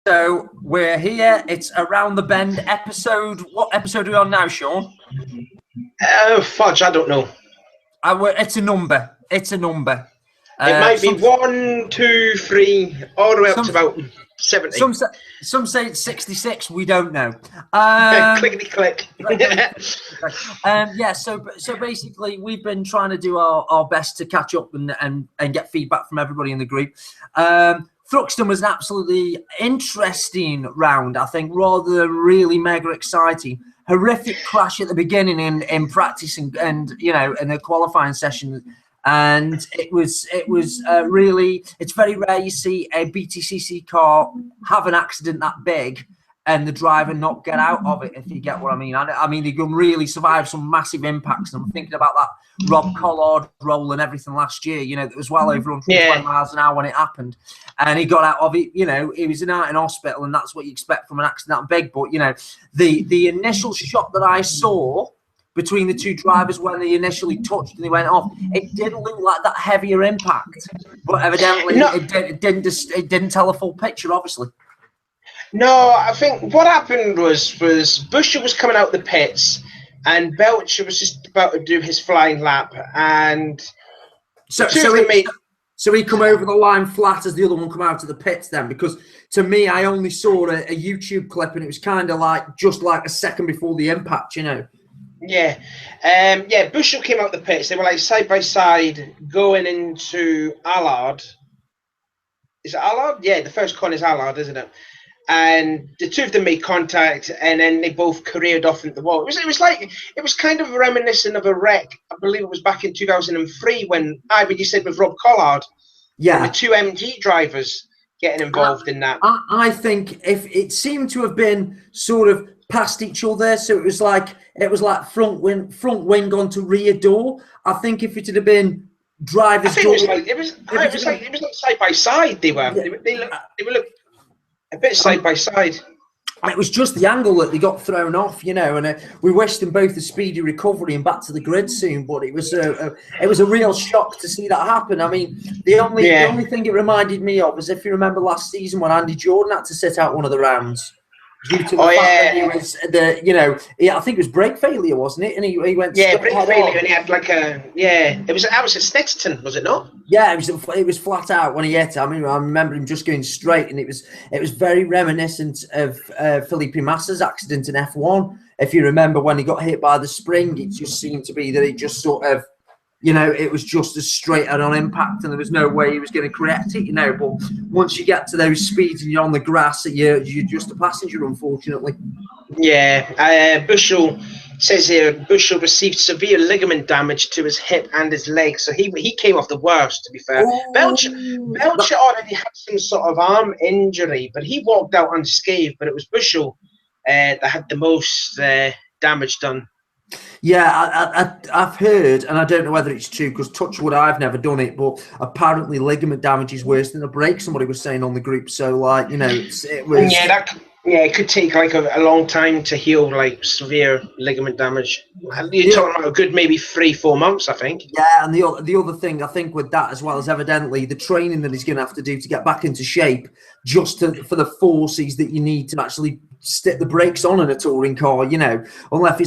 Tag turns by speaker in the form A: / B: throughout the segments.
A: So we're here. It's Around the Bend episode. What episode are we on now, Sean?
B: Fudge, I don't know.
A: It's a number. It's a number.
B: It might be 1, 2, 3, all the way up to about 70.
A: Some say it's 66. We don't know.
B: Clickety click.
A: Yeah. So basically, we've been trying to do our best to catch up and get feedback from everybody in the group. Thruxton was an absolutely interesting round, I think, rather than really mega exciting. Horrific crash at the beginning in practice and you know, in the qualifying session. And it was really, it's very rare you see a BTCC car have an accident that big and the driver not get out of it, if you get what I mean. I mean, they can really survive some massive impacts. And I'm thinking about that Rob Collard roll and everything last year, you know, that was well over 120 miles an hour when it happened. And he got out of it, you know, he was out in hospital, and that's what you expect from an accident that big. But, you know, the initial shot that I saw between the two drivers when they initially touched and they went off, it didn't look like that heavier impact. But evidently, it didn't tell a full picture, obviously.
B: No, I think what happened was Buescher was coming out the pits, and Belcher was just about to do his flying lap, and
A: so he come over the line flat as the other one come out of the pits then, because to me, I only saw a YouTube clip, and it was kind of like just like a second before the impact, you know.
B: Yeah, Buescher came out the pits. They were like side by side going into Allard. Is it Allard? Yeah, the first corner is Allard, isn't it? And the two of them made contact, and then they both careered off into the wall. It was kind of reminiscent of a wreck. I believe it was back in 2003 when you said with Rob Collard.
A: Yeah,
B: the two MG drivers getting involved in that.
A: I think if it seemed to have been sort of past each other, so it was like front wing onto rear door. I think if it had been drivers,
B: I think it was like side by side. They were.
A: Yeah.
B: They were a bit side by side.
A: It was just the angle that they got thrown off, you know, and we wished them both a speedy recovery and back to the grid soon. But it was a real shock to see that happen. I mean, the only thing it reminded me of is, if you remember last season when Andy Jordan had to sit out one of the rounds due to the fact that he was I think it was brake failure, wasn't it? And he went
B: brake failure, and he had like that was at Snetterton, was it not?
A: Yeah, it was flat out when he hit. I mean, I remember him just going straight, and it was very reminiscent of Felipe Massa's accident in F1. If you remember when he got hit by the spring, it just seemed to be that it just sort of, you know, it was just as straight on impact, and there was no way he was going to correct it, you know. But once you get to those speeds and you're on the grass, you're just a passenger, unfortunately.
B: Yeah, Buescher says here, Buescher received severe ligament damage to his hip and his leg, so he came off the worst, to be fair. Belcher already had some sort of arm injury, but he walked out unscathed. But it was Buescher that had the most damage done.
A: Yeah, I've heard, and I don't know whether it's true, because touch wood, I've never done it, but apparently ligament damage is worse than a break, somebody was saying on the group. So, like, you know, it was...
B: it could take like a long time to heal, like severe ligament damage. You're talking about a good maybe 3-4 months, I think.
A: Yeah, and the other thing I think with that as well is evidently the training that he's going to have to do to get back into shape, just for the forces that you need to actually stick the brakes on in a touring car, you know, unless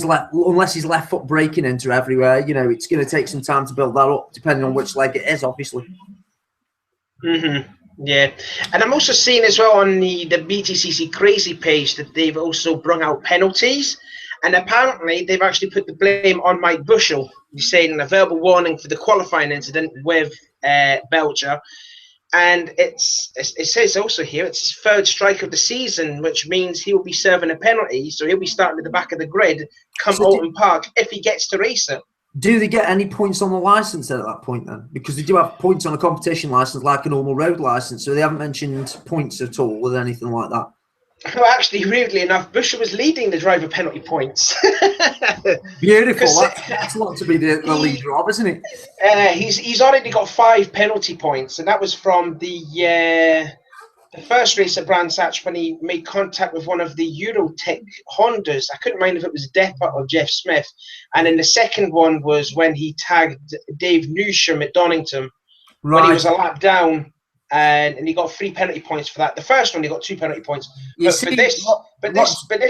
A: his left foot braking into everywhere, you know, it's going to take some time to build that up, depending on which leg it is, obviously.
B: Yeah, and I'm also seeing as well on the BTCC Crazy page that they've also brung out penalties, and apparently they've actually put the blame on Mike Buescher. He's saying a verbal warning for the qualifying incident with Belcher. And it says also here it's his third strike of the season, which means he will be serving a penalty. So he'll be starting at the back of the grid come Alton Park if he gets to race it.
A: Do they get any points on the license at that point then? Because they do have points on a competition license like a normal road license. So they haven't mentioned points at all with anything like that.
B: Well, actually, weirdly enough, Buescher was leading the driver penalty points.
A: Beautiful. That's a lot to be the leader of, isn't it?
B: He's already got 5 penalty points, and that was from the first race at Brands Hatch when he made contact with one of the Eurotech Hondas. I couldn't mind if it was Deppert or Jeff Smith. And then the second one was when he tagged Dave Newsham at Donington when he was a lap down. and he got 3 penalty points for that. The first one he got 2 penalty points.
A: You
B: But
A: see,
B: for this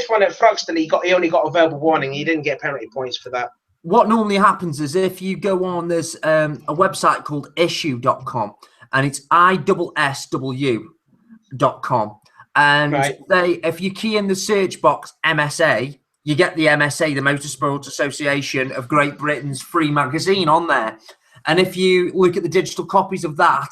B: one at Thruxton, he only got a verbal warning. He didn't get penalty points for that.
A: what normally happens is if you go on, there's a website called issue.com, and it's ISSW.com. And
B: Right.
A: if you key in the search box MSA, you get the MSA, the Motorsports Association of Great Britain's free magazine on there. And if you look at the digital copies of that,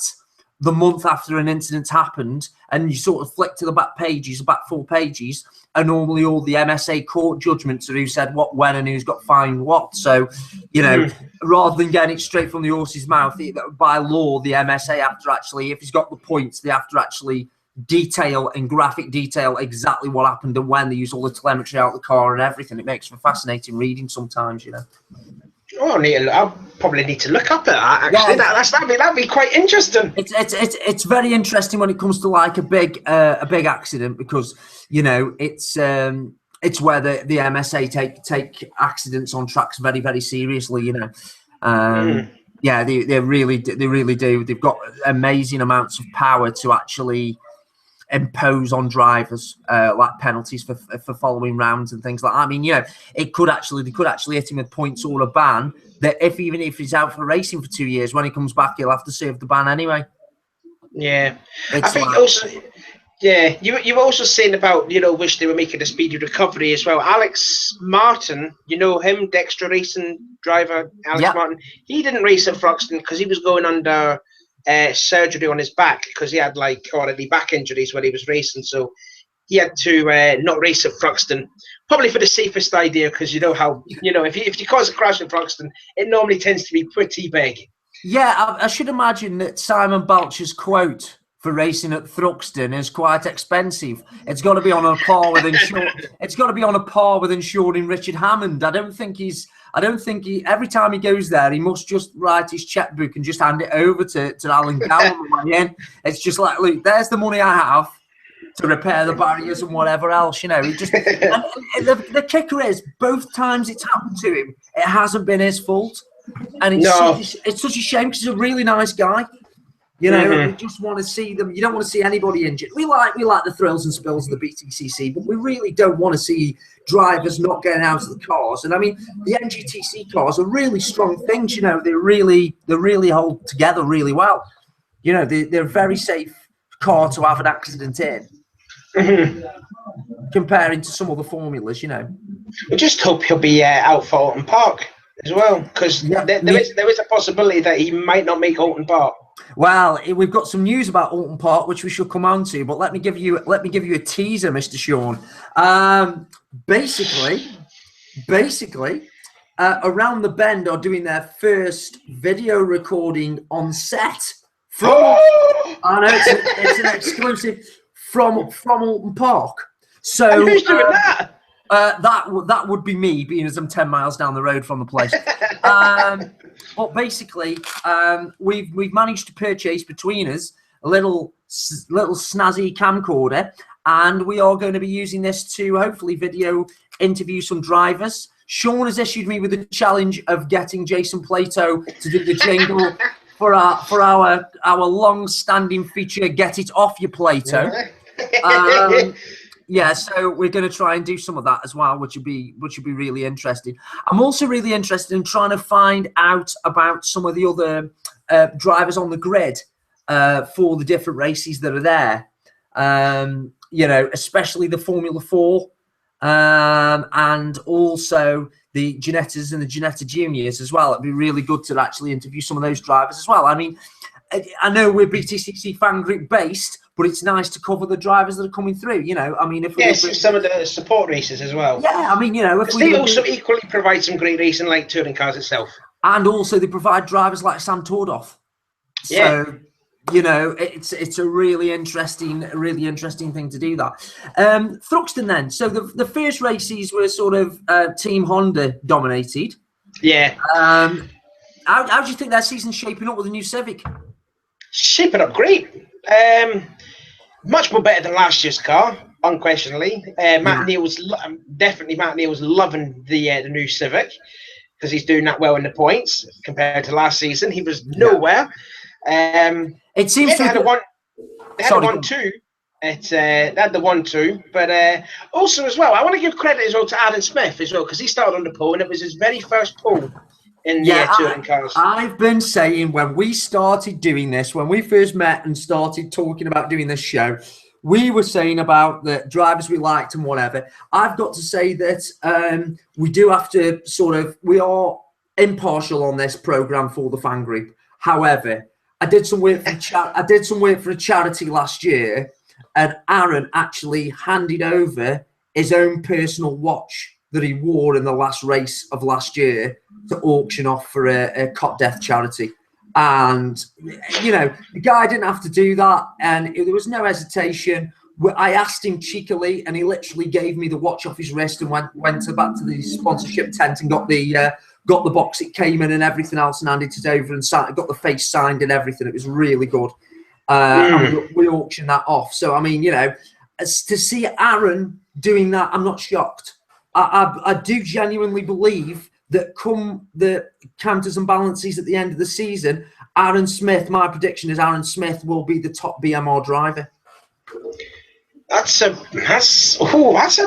A: the month after an incident happened, and you sort of flick to the back pages, back 4 pages, and normally all the MSA court judgments are who said what, when, and who's got fined what. So, you know, rather than getting it straight from the horse's mouth, by law, the MSA have to actually, if he's got the points, they have to actually detail and graphic detail exactly what happened and when. They use all the telemetry out of the car and everything. It makes for fascinating reading sometimes, you know.
B: Oh, I'll probably need to look up at that. Actually,
A: Yeah,
B: that'd be quite interesting.
A: It's very interesting when it comes to like a big accident, because you know it's where the MSA take accidents on tracks very, very seriously. You know, yeah, they really do. They've got amazing amounts of power to actually impose on drivers like penalties for following rounds and things like that. I mean, you know, they could actually hit him with points or a ban, that even if he's out for racing for 2 years, when he comes back he'll have to serve the ban anyway.
B: Yeah,
A: It's
B: I think
A: like,
B: also, yeah, you were also saying about, you know, wish they were making a speedy recovery as well. Alex Martin, you know him, Dexter Racing driver Alex Martin. He didn't race at Thruxton because he was going under surgery on his back, because he had like already back injuries when he was racing, so he had to not race at Thruxton, probably for the safest idea, because you know how, you know, if you cause a crash at Thruxton, it normally tends to be pretty big.
A: Yeah, I should imagine that Simon Balcher's quote for racing at Thruxton is quite expensive. It's got to be on a par with it's got to be on a par with insuring Richard Hammond. I don't think he every time he goes there, he must just write his checkbook and just hand it over to Alan Gow on the way in. It's just like, look, there's the money I have to repair the barriers and whatever else, you know. He just, and the kicker is, both times it's happened to him, it hasn't been his fault. And it's such a shame, because he's a really nice guy. You know, we just want to see them. You don't want to see anybody injured. We like the thrills and spills of the BTCC, but we really don't want to see drivers not getting out of the cars. And I mean, the NGTC cars are really strong things. You know, they really hold together really well. You know, they're a very safe car to have an accident in, comparing to some other formulas. You know,
B: we just hope he'll be out for Alton Park as well, because there is a possibility that he might not make Alton Park.
A: Well, we've got some news about Alton Park, which we shall come on to, but let me give you a teaser, Mr. Sean. Basically, Around the Bend are doing their first video recording on set from. I know it's an exclusive from Alton Park. So
B: and who's doing that?
A: That would be me, being as I'm 10 miles down the road from the place. But basically, we've managed to purchase between us a little snazzy camcorder, and we are going to be using this to hopefully video interview some drivers. Sean has issued me with the challenge of getting Jason Plato to do the jingle for our long-standing feature, Get It Off Your Plato. Yeah, so we're going to try and do some of that as well, which would be really interesting. I'm also really interested in trying to find out about some of the other drivers on the grid for the different races that are there. You know, especially the Formula 4 and also the Ginettas and the Ginetta Juniors as well. It'd be really good to actually interview some of those drivers as well. I mean, I know we're BTCC fan group based, but it's nice to cover the drivers that are coming through. You know, I mean,
B: some of the support races as well.
A: Yeah, I mean, you know, if
B: they also equally provide some great racing, like touring cars itself, and
A: also they provide drivers like Sam Tordoff.
B: Yeah.
A: So, you know, it's a really interesting thing to do that. Thruxton then. So the first races were sort of Team Honda dominated.
B: Yeah.
A: How do you think their season's shaping up with the new Civic?
B: Shaping up great. Much more better than last year's car, unquestionably. Matt Neal's loving the new Civic, because he's doing that well in the points compared to last season. He was nowhere.
A: It seems
B: They had the 1-2. They had the 1-2, but also as well, I want to give credit as well to Aaron Smith as well, because he started on the pole and it was his very first pole in the touring cars.
A: I've been saying when we started doing this, when we first met and started talking about doing this show, we were saying about the drivers we liked and whatever. I've got to say that we do have to we are impartial on this program for the fan group. However, I did some work for a charity last year, and Aaron actually handed over his own personal watch that he wore in the last race of last year to auction off for a cot death charity. And, you know, the guy didn't have to do that, and there was no hesitation. I asked him cheekily, and he literally gave me the watch off his wrist and went back to the sponsorship tent and got the box it came in and everything else, and handed it over and got the face signed and everything. It was really good. And we auctioned that off. So, I mean, you know, to see Aaron doing that, I'm not shocked. I do genuinely believe that come the counters and balances at the end of the season, Aaron Smith, my prediction is Aaron Smith will be the top BMR driver.
B: That's a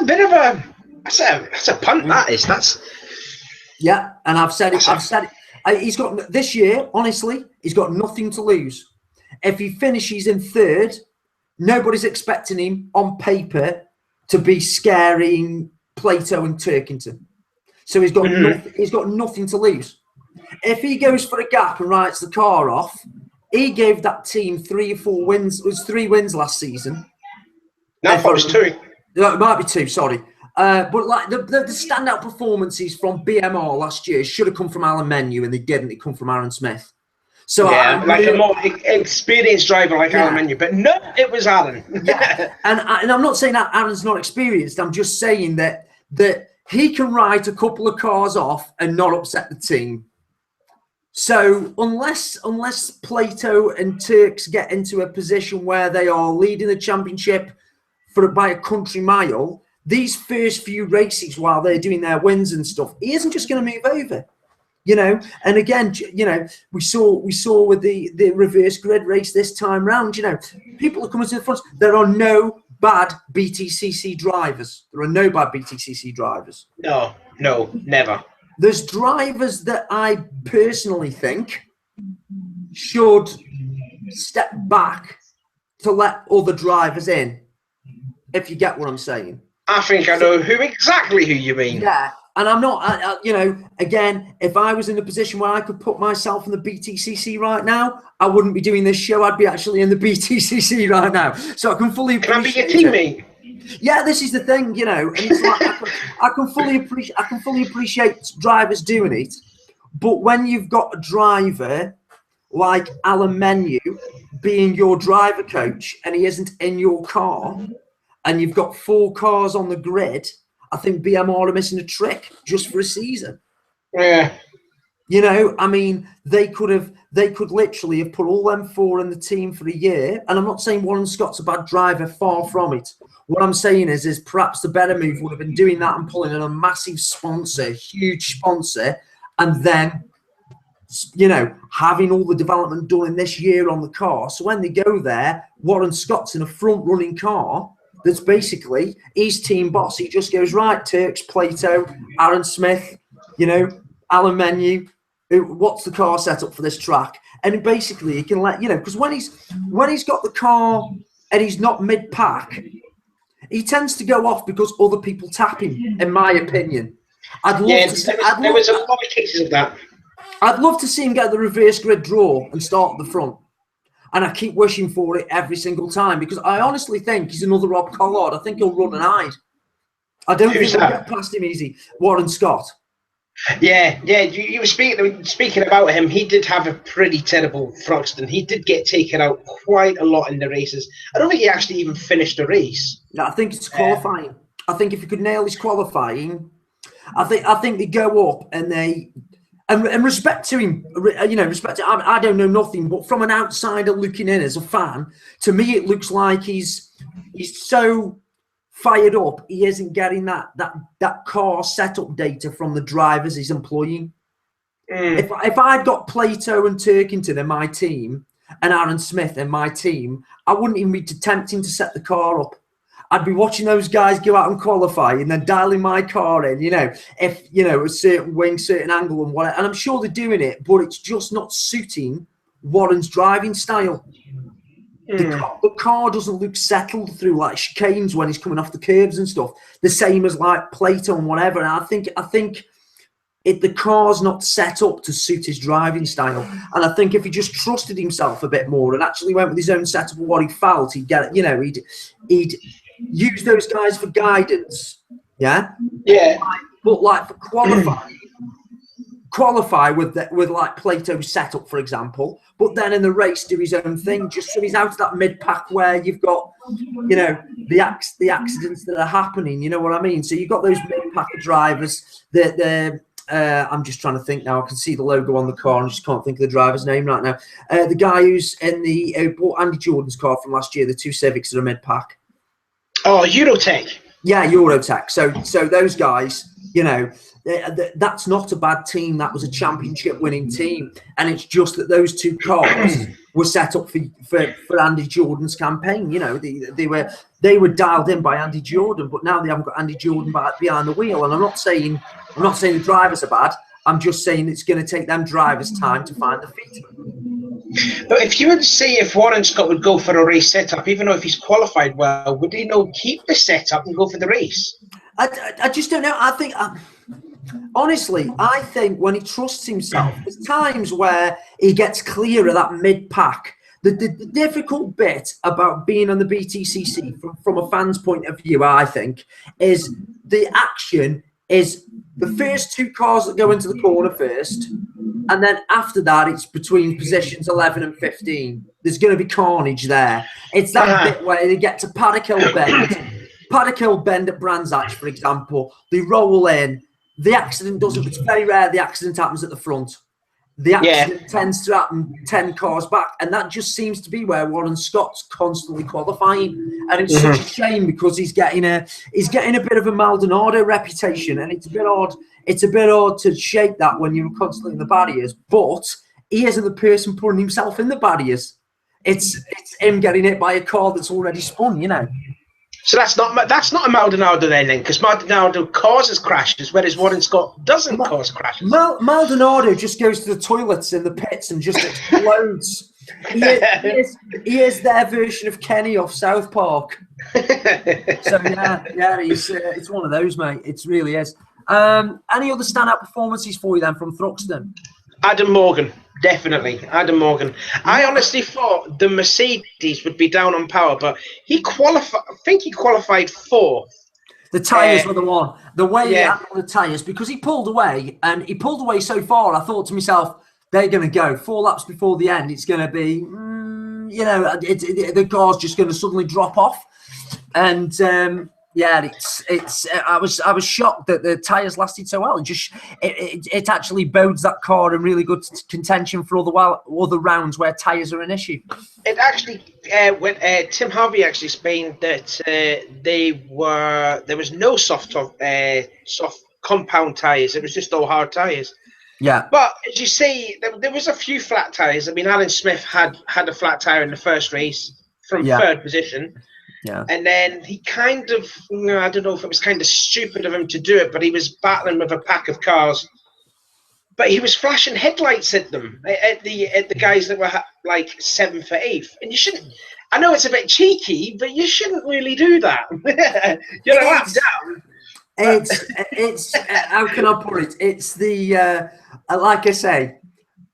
B: bit of a punt.
A: And I've said it. He's got this year. Honestly, he's got nothing to lose. If he finishes in third, nobody's expecting him on paper to be scaring Plato and Turkington. So he's got nothing to lose. If he goes for a gap and writes the car off, he gave that team 3 or 4 wins. It was 3 wins last season.
B: No, it was 2.
A: No, it might be 2. Sorry. But like the standout performances from BMR last year should have come from Alan Menu, and they didn't. It come from Aaron Smith. So
B: yeah, like a more experienced driver like Alan Menu, but no, it was Alan.
A: And I'm not saying that Aaron's not experienced. I'm just saying that he can write a couple of cars off and not upset the team. So unless Plato and Turks get into a position where they are leading the championship by a country mile, these first few races while they're doing their wins and stuff, he isn't just going to move over. You know, and again, you know, we saw with the reverse grid race this time round, you know, people are coming to the front. There are no bad BTCC drivers. There are no bad BTCC drivers.
B: No, never.
A: There's drivers that I personally think should step back to let other drivers in, if you get what I'm saying.
B: I think I know exactly who you mean.
A: Yeah. And I'm not, you know, again, if I was in a position where I could put myself in the BTCC right now, I wouldn't be doing this show. I'd be actually in the BTCC right now. So I can fully appreciate.
B: Can I be your teammate?
A: Yeah, this is the thing, you know. And it's like I can fully appreciate drivers doing it. But when you've got a driver like Alan Menu being your driver coach and he isn't in your car, and you've got 4 cars on the grid, I think BMR are missing a trick just for a season.
B: Yeah.
A: You know, I mean, they could literally have put all them 4 in the team for a year. And I'm not saying Warren Scott's a bad driver, far from it. What I'm saying is perhaps the better move would have been doing that and pulling in a massive sponsor, huge sponsor, and then, you know, having all the development done in this year on the car. So when they go there, Warren Scott's in a front-running car. That's basically his team boss. He just goes, right, Turks, Plato, Aaron Smith, you know, Alan Menu, what's the car setup for this track? And basically he can let, you know, because when he's got the car and he's not mid-pack, he tends to go off because other people tap him, in my opinion. There was a lot of cases of that. I'd love to see him get the reverse grid draw and start at the front. And I keep wishing for it every single time because I honestly think he's another Rob Collard. I think he'll run and hide. I don't think we'll get past him easy. Warren Scott.
B: Yeah. You were speaking about him. He did have a pretty terrible Thruxton. He did get taken out quite a lot in the races. I don't think he actually even finished the race.
A: No, I think it's qualifying. I think if he could nail his qualifying, I think they go up and they. And respect to him, you know, I don't know nothing, but from an outsider looking in as a fan, to me it looks like he's so fired up, he isn't getting that car setup data from the drivers he's employing. If I'd got Plato and Turkington in my team, and Aaron Smith and my team, I wouldn't even be attempting to set the car up. I'd be watching those guys go out and qualify and then dialing my car in, if, a certain wing, certain angle and whatever. And I'm sure they're doing it, but it's just not suiting Warren's driving style. The car doesn't look settled through like chicanes when he's coming off the curbs and stuff. The same as like Plato and whatever. And I think the car's not set up to suit his driving style. And I think if he just trusted himself a bit more and actually went with his own setup of what he felt, he'd get it. He'd use those guys for guidance. Yeah.
B: Yeah.
A: But like for qualify with like Plato's setup, for example, but then in the race do his own thing, just so he's out of that mid-pack where you've got, the accidents that are happening, you know what I mean? So you've got those mid-pack drivers that I'm just trying to think now. I can see the logo on the car and just can't think of the driver's name right now. The guy who's in bought Andy Jordan's car from last year, the two Civics that are mid-pack.
B: Oh, Eurotech.
A: Yeah, Eurotech. So those guys, that's not a bad team. That was a championship winning team, and it's just that those two cars were set up for Andy Jordan's campaign. They were dialed in by Andy Jordan, but now they haven't got Andy Jordan behind the wheel. And I'm not saying the drivers are bad. I'm just saying it's going to take them drivers time to find the feet.
B: But if you would see if Warren Scott would go for a race setup, even though if he's qualified well, would he keep the setup and go for the race?
A: I just don't know. I think. Honestly, I think when he trusts himself, there's times where he gets clear of that mid-pack. The difficult bit about being on the BTCC from a fan's point of view, I think, is the action is the first two cars that go into the corner first, and then after that, it's between positions 11 and 15. There's going to be carnage there. It's that bit where they get to Paddock Hill Bend at Brands Hatch, for example. They roll in. The accident doesn't. It's very rare the accident happens at the front. The accident tends to happen 10 cars back, and that just seems to be where Warren Scott's constantly qualifying. And it's such a shame because he's getting a bit of a Maldonado reputation, and it's a bit odd. It's a bit odd to shake that when you're constantly in the barriers, but he isn't the person putting himself in the barriers. It's him getting hit by a car that's already spun,
B: So that's not a Maldonado then, because Maldonado causes crashes, whereas Warren Scott doesn't cause crashes.
A: Maldonado just goes to the toilets in the pits and just explodes. He is their version of Kenny off South Park. So yeah, it's one of those, mate. It really is. Any other standout performances for you then from Thruxton?
B: Adam Morgan, definitely. Adam Morgan. I honestly thought the Mercedes would be down on power, but he qualified. I think he qualified fourth.
A: The tyres were the one. The way he handled the tyres, because he pulled away, and he pulled away so far. I thought to myself, they're going to go 4 laps before the end. It's going to be, the car's just going to suddenly drop off, and. I was shocked that the tyres lasted so well. It actually bodes that car in really good contention for other rounds where tyres are an issue.
B: It actually, when Tim Harvey actually explained that there was no soft compound tyres. It was just all hard tyres.
A: Yeah.
B: But as you say, there was a few flat tyres. I mean, Alan Smith had a flat tyre in the first race from third position.
A: Yeah.
B: And then he kind of, I don't know if it was kind of stupid of him to do it, but he was battling with a pack of cars. But he was flashing headlights at them, at the guys that were like 7th or 8th. And you shouldn't, I know it's a bit cheeky, but you shouldn't really do that. You're a lap down.
A: It's how can I put it? It's the, like I say,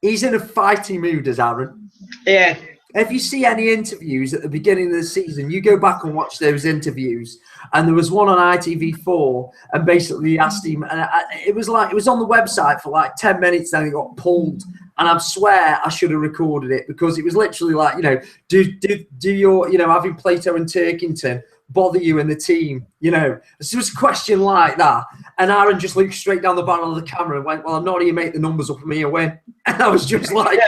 A: he's in a fighting mood as Aaron.
B: Yeah.
A: If you see any interviews at the beginning of the season, you go back and watch those interviews. And there was one on ITV4, and basically he asked him, and it was on the website for like 10 minutes, then it got pulled. And I swear I should have recorded it because it was literally like, do your, having Plato and Turkington bother you in the team? It's just a question like that. And Aaron just looked straight down the barrel of the camera and went, well, I'm not here, make the numbers up for me a win. And I was just like,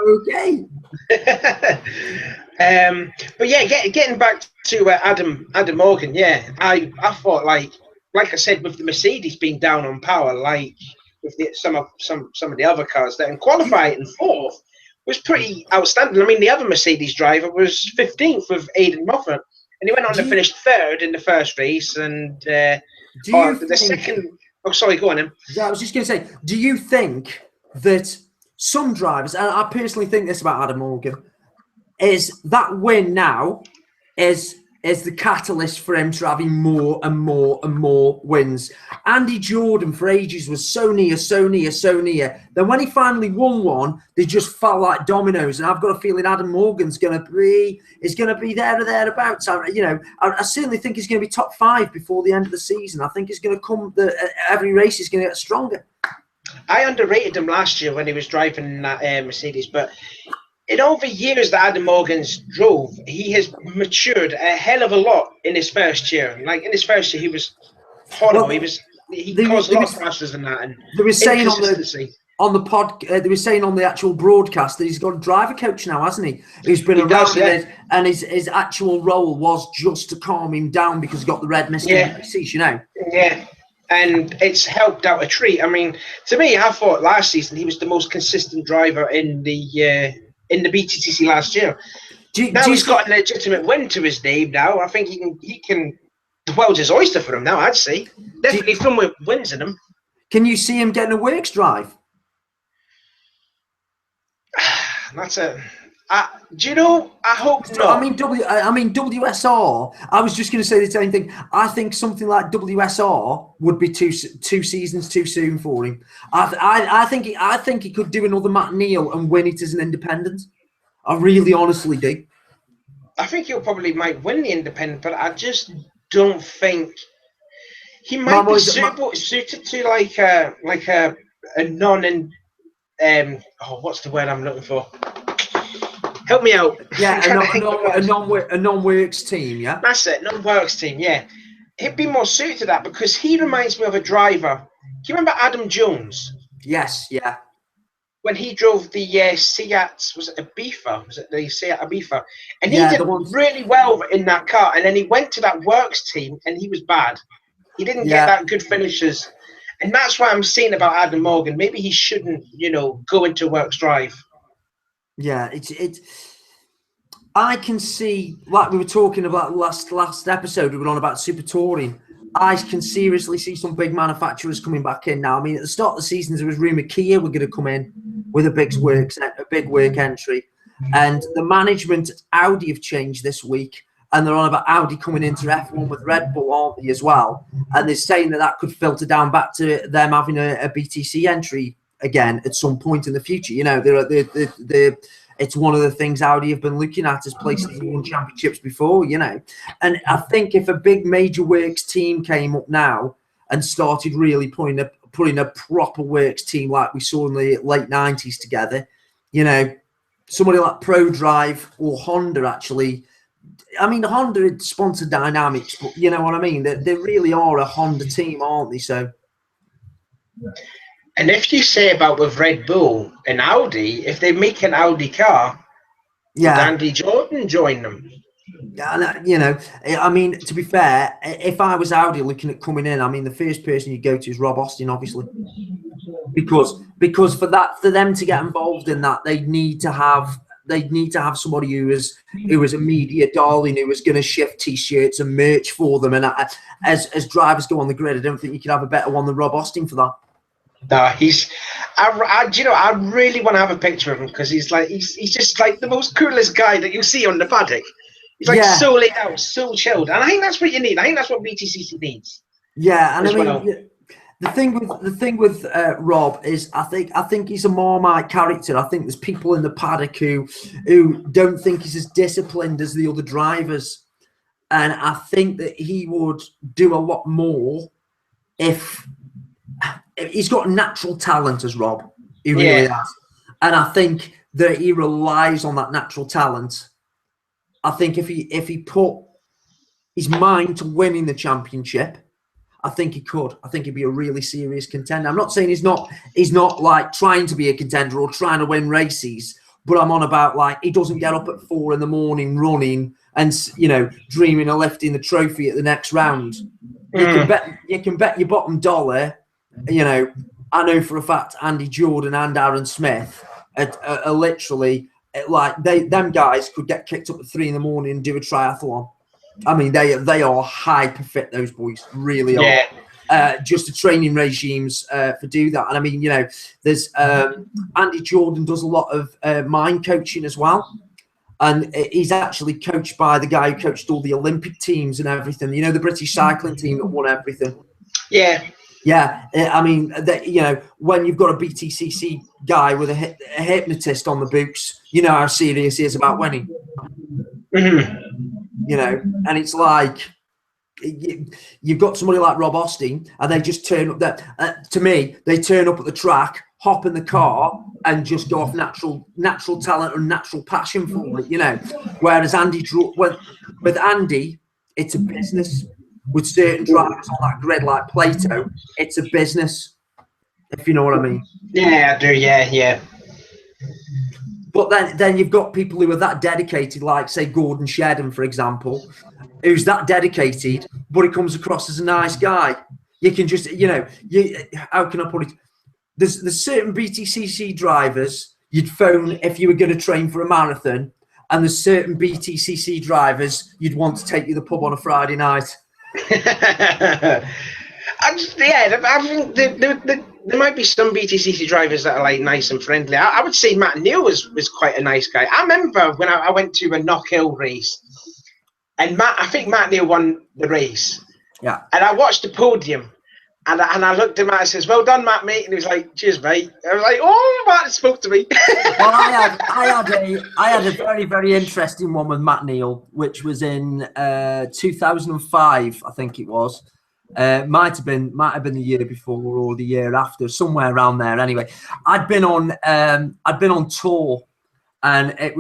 A: okay.
B: But yeah, getting back to Adam Morgan, I thought like I said, with the Mercedes being down on power, like with some of the other cars that qualified in fourth, was pretty outstanding. I mean, the other Mercedes driver was 15th with Aidan Moffat, and he went on to finish third in the first race. And the second, oh, sorry, go on, Em.
A: Yeah, I was just going to say, do you think that some drivers, and I personally think this about Adam Morgan, is that win now is the catalyst for him to having more and more and more wins. Andy Jordan for ages was so near. Then when he finally won one, they just fell like dominoes. And I've got a feeling Adam Morgan's going to be there or thereabouts. I certainly think he's going to be top 5 before the end of the season. I think he's going to come. Every race is going to get stronger.
B: I underrated him last year when he was driving that Mercedes, but in all the years that Adam Morgan's drove, he has matured a hell of a lot in his first year. Like in his first year, he was horrible.
A: Well,
B: he caused a lot of crashes and that. And
A: they were saying on the pod, they were saying on the actual broadcast that he's got a driver coach now, hasn't he? Who's been around it, and his actual role was just to calm him down because he got the red mist in the seats,
B: Yeah. And it's helped out a treat. I mean, to me, I thought last season he was the most consistent driver in the BTCC last year. He's got a legitimate win to his name now. I think he can. The world's his oyster for him now, I'd say. Definitely from with wins in him.
A: Can you see him getting a works drive?
B: Do you know? I hope not.
A: I mean, WSR. I was just going to say the same thing. I think something like WSR would be two seasons too soon for him. I think he could do another Matt Neal and win it as an independent. I really, honestly do.
B: I think he'll probably might win the independent, but I just don't think he might be suited to like a non what's the word I'm looking for? Help me out.
A: Yeah, a non-works team, yeah?
B: That's it, non-works team, yeah. He'd be more suited to that because he reminds me of a driver. Do you remember Adam Jones?
A: Yes, yeah.
B: When he drove the Seat, was it Ibiza? Was it the Seat Ibiza? And he did really well in that car. And then he went to that works team and he was bad. He didn't get that good finishes. And that's why I'm saying about Adam Morgan. Maybe he shouldn't, go into works drive.
A: Yeah, I can see, like we were talking about last episode, we were on about super touring. I can seriously see some big manufacturers coming back in now. I mean, at the start of the season, there was rumour Kia were going to come in with a big work entry. And the management at Audi have changed this week. And they're on about Audi coming into F1 with Red Bull, aren't they, as well? And they're saying that could filter down back to them having a BTC entry again at some point in the future. It's one of the things Audi have been looking at as places who won championships before, And I think if a big major works team came up now and started really putting a proper works team like we saw in the late 90s together, somebody like ProDrive or Honda actually. I mean, Honda had sponsored Dynamics, but you know what I mean? They really are a Honda team, aren't they? So.
B: And if you say about with Red Bull and Audi, if they make an Audi car, would Andy Jordan join them?
A: I mean, to be fair, if I was Audi looking at coming in, I mean, the first person you go to is Rob Austin, obviously, because for them to get involved in that, they need to have somebody who is a media darling, who is going to shift T-shirts and merch for them. And as drivers go on the grid, I don't think you could have a better one than Rob Austin for that.
B: No, I really want to have a picture of him because he's just like the most coolest guy that you see on the paddock. He's like so laid out, so chilled, and I think that's what you need. I think that's what BTCC needs.
A: Yeah, and I mean, the thing with Rob is, I think he's a Marmite character. I think there's people in the paddock who don't think he's as disciplined as the other drivers, and I think that he would do a lot more if. He's got natural talent as Rob. He really has. And I think that he relies on that natural talent. I think if he put his mind to winning the championship, I think he could. I think he'd be a really serious contender. I'm not saying he's not like trying to be a contender or trying to win races, but I'm on about like he doesn't get up at 4 a.m. running and dreaming of lifting the trophy at the next round. You can bet your bottom dollar. I know for a fact Andy Jordan and Aaron Smith are literally like them guys could get kicked up at 3 a.m. and do a triathlon. I mean, they are hyper fit. Those boys really are. Just the training regimes for do that. And I mean, you know, there's Andy Jordan does a lot of mind coaching as well. And he's actually coached by the guy who coached all the Olympic teams and everything. You know, the British cycling team that won everything.
B: Yeah.
A: Yeah. I mean, you know, when you've got a BTCC guy with a hypnotist on the boots, you know how serious he is about winning.
B: Mm-hmm.
A: You know, and it's like, you've got somebody like Rob Austin, and they just turn up there. To me, they turn up at the track, hop in the car, and just go off natural talent and natural passion for it, you know. Whereas with Andy, it's a business. With certain drivers on that grid like Plato, it's a business, if you know what I mean.
B: Yeah, I do. Yeah.
A: But then you've got people who are that dedicated, like, say, Gordon Shedden, for example, who's that dedicated, but he comes across as a nice guy. You can just, you know, how can I put it? There's certain BTCC drivers you'd phone if you were going to train for a marathon, and there's certain BTCC drivers you'd want to take you to the pub on a Friday night.
B: I think there might be some BTCC drivers that are like nice and friendly. I would say Matt Neal was quite a nice guy. I remember when I went to a Knock Hill race, and I think Matt Neal won the race.
A: Yeah.
B: And I watched the podium, and I looked at Matt and says, "Well done, Matt, mate." And he was like, "Cheers, mate." I was like, "Oh, Matt spoke to me."
A: Well, I had a very, very interesting one with Matt Neal, which was in 2005, I think it was. Might have been the year before or the year after, somewhere around there. Anyway, I'd been on tour, and I'd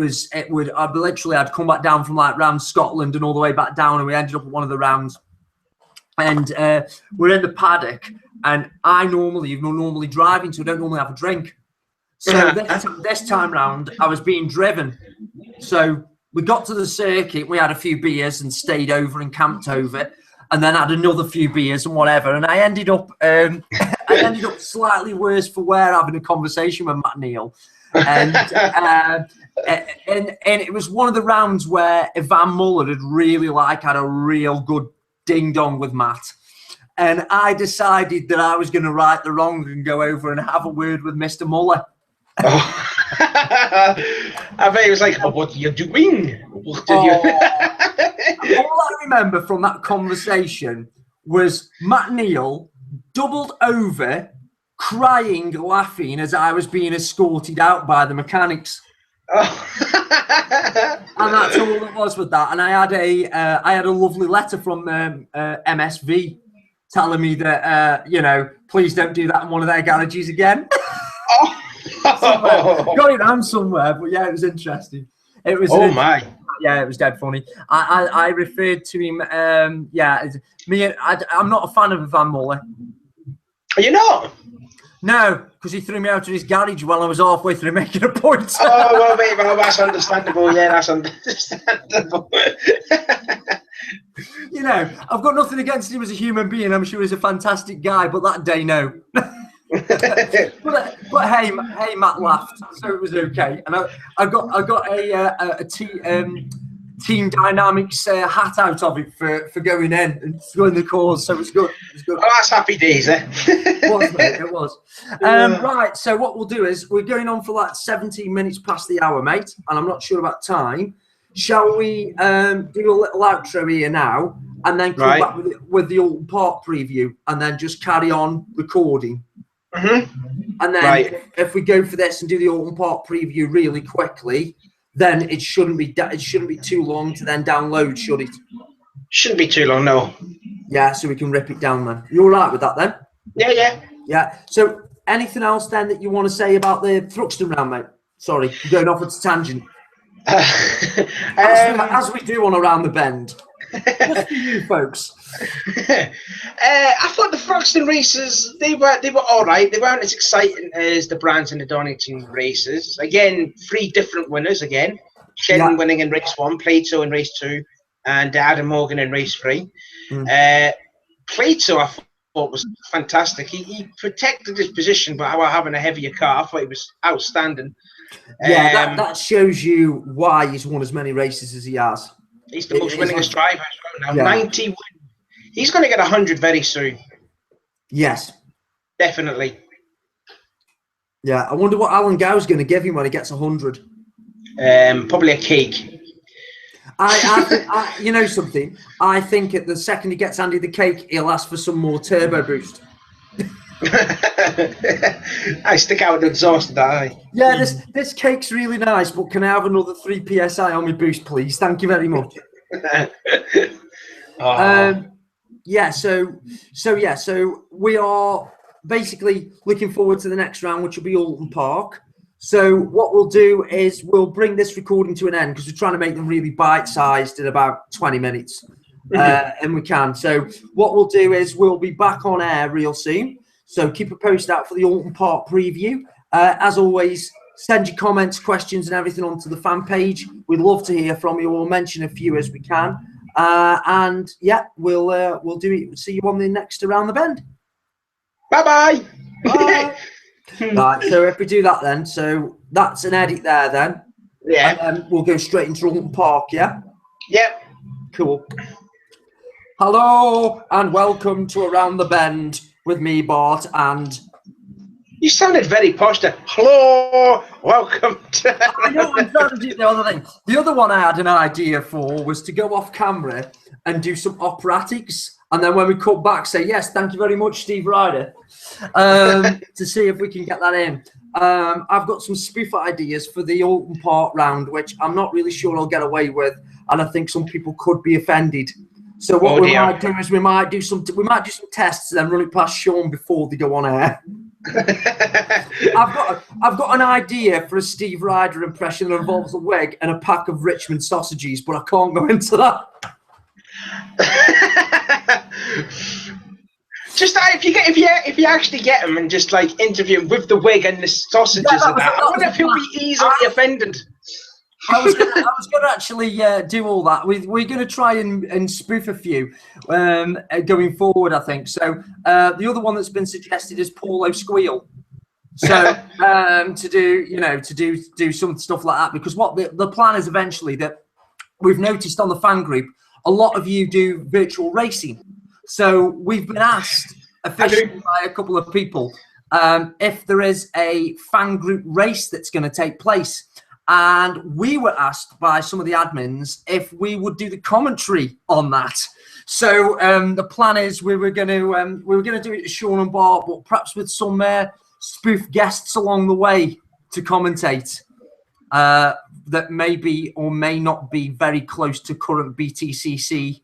A: come back down from like round Scotland and all the way back down, and we ended up at one of the rounds, and we're in the paddock, and I'm normally driving, so I don't normally have a drink. So this time round, I was being driven. So we got to the circuit, we had a few beers and stayed over and camped over, and then had another few beers and whatever. And I ended up slightly worse for wear, having a conversation with Matt Neal. And it was one of the rounds where Van Muller had really had a real good ding dong with Matt. And I decided that I was going to right the wrong and go over and have a word with Mr. Muller.
B: Oh. I bet he was like, "Oh, what are you doing? What are you?"
A: All I remember from that conversation was Matt Neal doubled over, crying, laughing as I was being escorted out by the mechanics.
B: Oh.
A: And that's all it was with that. And I had a lovely letter from MSV telling me that you know, please don't do that in one of their garages again.
B: Oh.
A: Got it down somewhere, but yeah, it was interesting. It was.
B: Oh my!
A: Yeah, it was dead funny. I referred to him. I'm not a fan of Van Muller.
B: Are you not?
A: No, because he threw me out of his garage while I was halfway through making a point.
B: Oh well, mate, well, that's understandable. Yeah, that's understandable.
A: You know, I've got nothing against him as a human being. I'm sure he's a fantastic guy, but that day, no. but hey, Matt laughed, so it was okay. And I got a team dynamics hat out of it for going in and throwing the cause, so it was good.
B: Oh, that's happy days, eh?
A: It was, mate, it was. Right, so what we'll do is we're going on for like 17 minutes past the hour, mate, and I'm not sure about time. Shall we do a little outro here now, and then come back with the Alton Park preview, and then just carry on recording?
B: Mm-hmm.
A: And then if we go for this and do the Alton Park preview really quickly, then it shouldn't be too long to then download, should it?
B: Shouldn't be too long, no.
A: Yeah, so we can rip it down then. You all right with that then? Yeah. So anything else then that you want to say about the Thruxton round, mate? Sorry, I'm going off at a tangent. As we do on Around the Bend. Just for you folks.
B: I thought the Thruxton races, they were all right. They weren't as exciting as the Brands and the Donington races. Again, 3 different winners again. Shedden winning in race 1, Plato in race 2, and Adam Morgan in race 3. Plato, I thought, was fantastic. He protected his position, but while having a heavier car, I thought he was outstanding.
A: Yeah, that shows you why he's won as many races as he has.
B: He's the most winningest driver as well now. Yeah. 91. He's going to get 100 very soon.
A: Yes.
B: Definitely.
A: Yeah, I wonder what Alan Gow's going to give him when he gets 100.
B: Probably a cake.
A: You know something? I think at the second he gets Andy the cake, he'll ask for some more turbo boost.
B: I stick out the exhaust, that
A: Yeah, this cake's really nice, but can I have another 3 psi on my boost, please? Thank you very much. Yeah, so we are basically looking forward to the next round, which will be Alton Park. So what we'll do is we'll bring this recording to an end because we're trying to make them really bite-sized in about 20 minutes, and we can. So what we'll do is we'll be back on air real soon. So keep a post out for the Alton Park preview. As always, send your comments, questions, and everything onto the fan page. We'd love to hear from you. We'll mention a few as we can. And yeah, we'll do it. See you on the next Around the Bend.
B: Bye-bye.
A: Bye. Right, so if we do that then, so that's an edit there then.
B: Yeah.
A: And then we'll go straight into Alton Park, yeah?
B: Yep.
A: Cool. Hello and welcome to Around the Bend with me, Bart, and...
B: You sounded very posh there. Hello, welcome to...
A: I know, I'm trying to do the other thing. The other one I had an idea for was to go off camera and do some operatics, and then when we come back, say, yes, thank you very much, Steve Ryder, to see if we can get that in. I've got some spoof ideas for the Alton Park round, which I'm not really sure I'll get away with, and I think some people could be offended. So what we might do is we might do some tests and then run it past Sean before they go on air. I've got an idea for a Steve Ryder impression that involves a wig and a pack of Richmond sausages, but I can't go into that.
B: Just if you actually get him and just like interview him with the wig and the sausages and that, I wonder if he'll be easily offended.
A: I was going to actually do all that. We're going to try and spoof a few going forward, I think. So the other one that's been suggested is Paulo Squeal. So to do some stuff like that, because what the plan is eventually that we've noticed on the fan group, a lot of you do virtual racing. So we've been asked officially by a couple of people if there is a fan group race that's going to take place. And we were asked by some of the admins if we would do the commentary on that. So the plan is we were going to do it to Sean and Bart, but perhaps with some spoof guests along the way to commentate that may be or may not be very close to current BTCC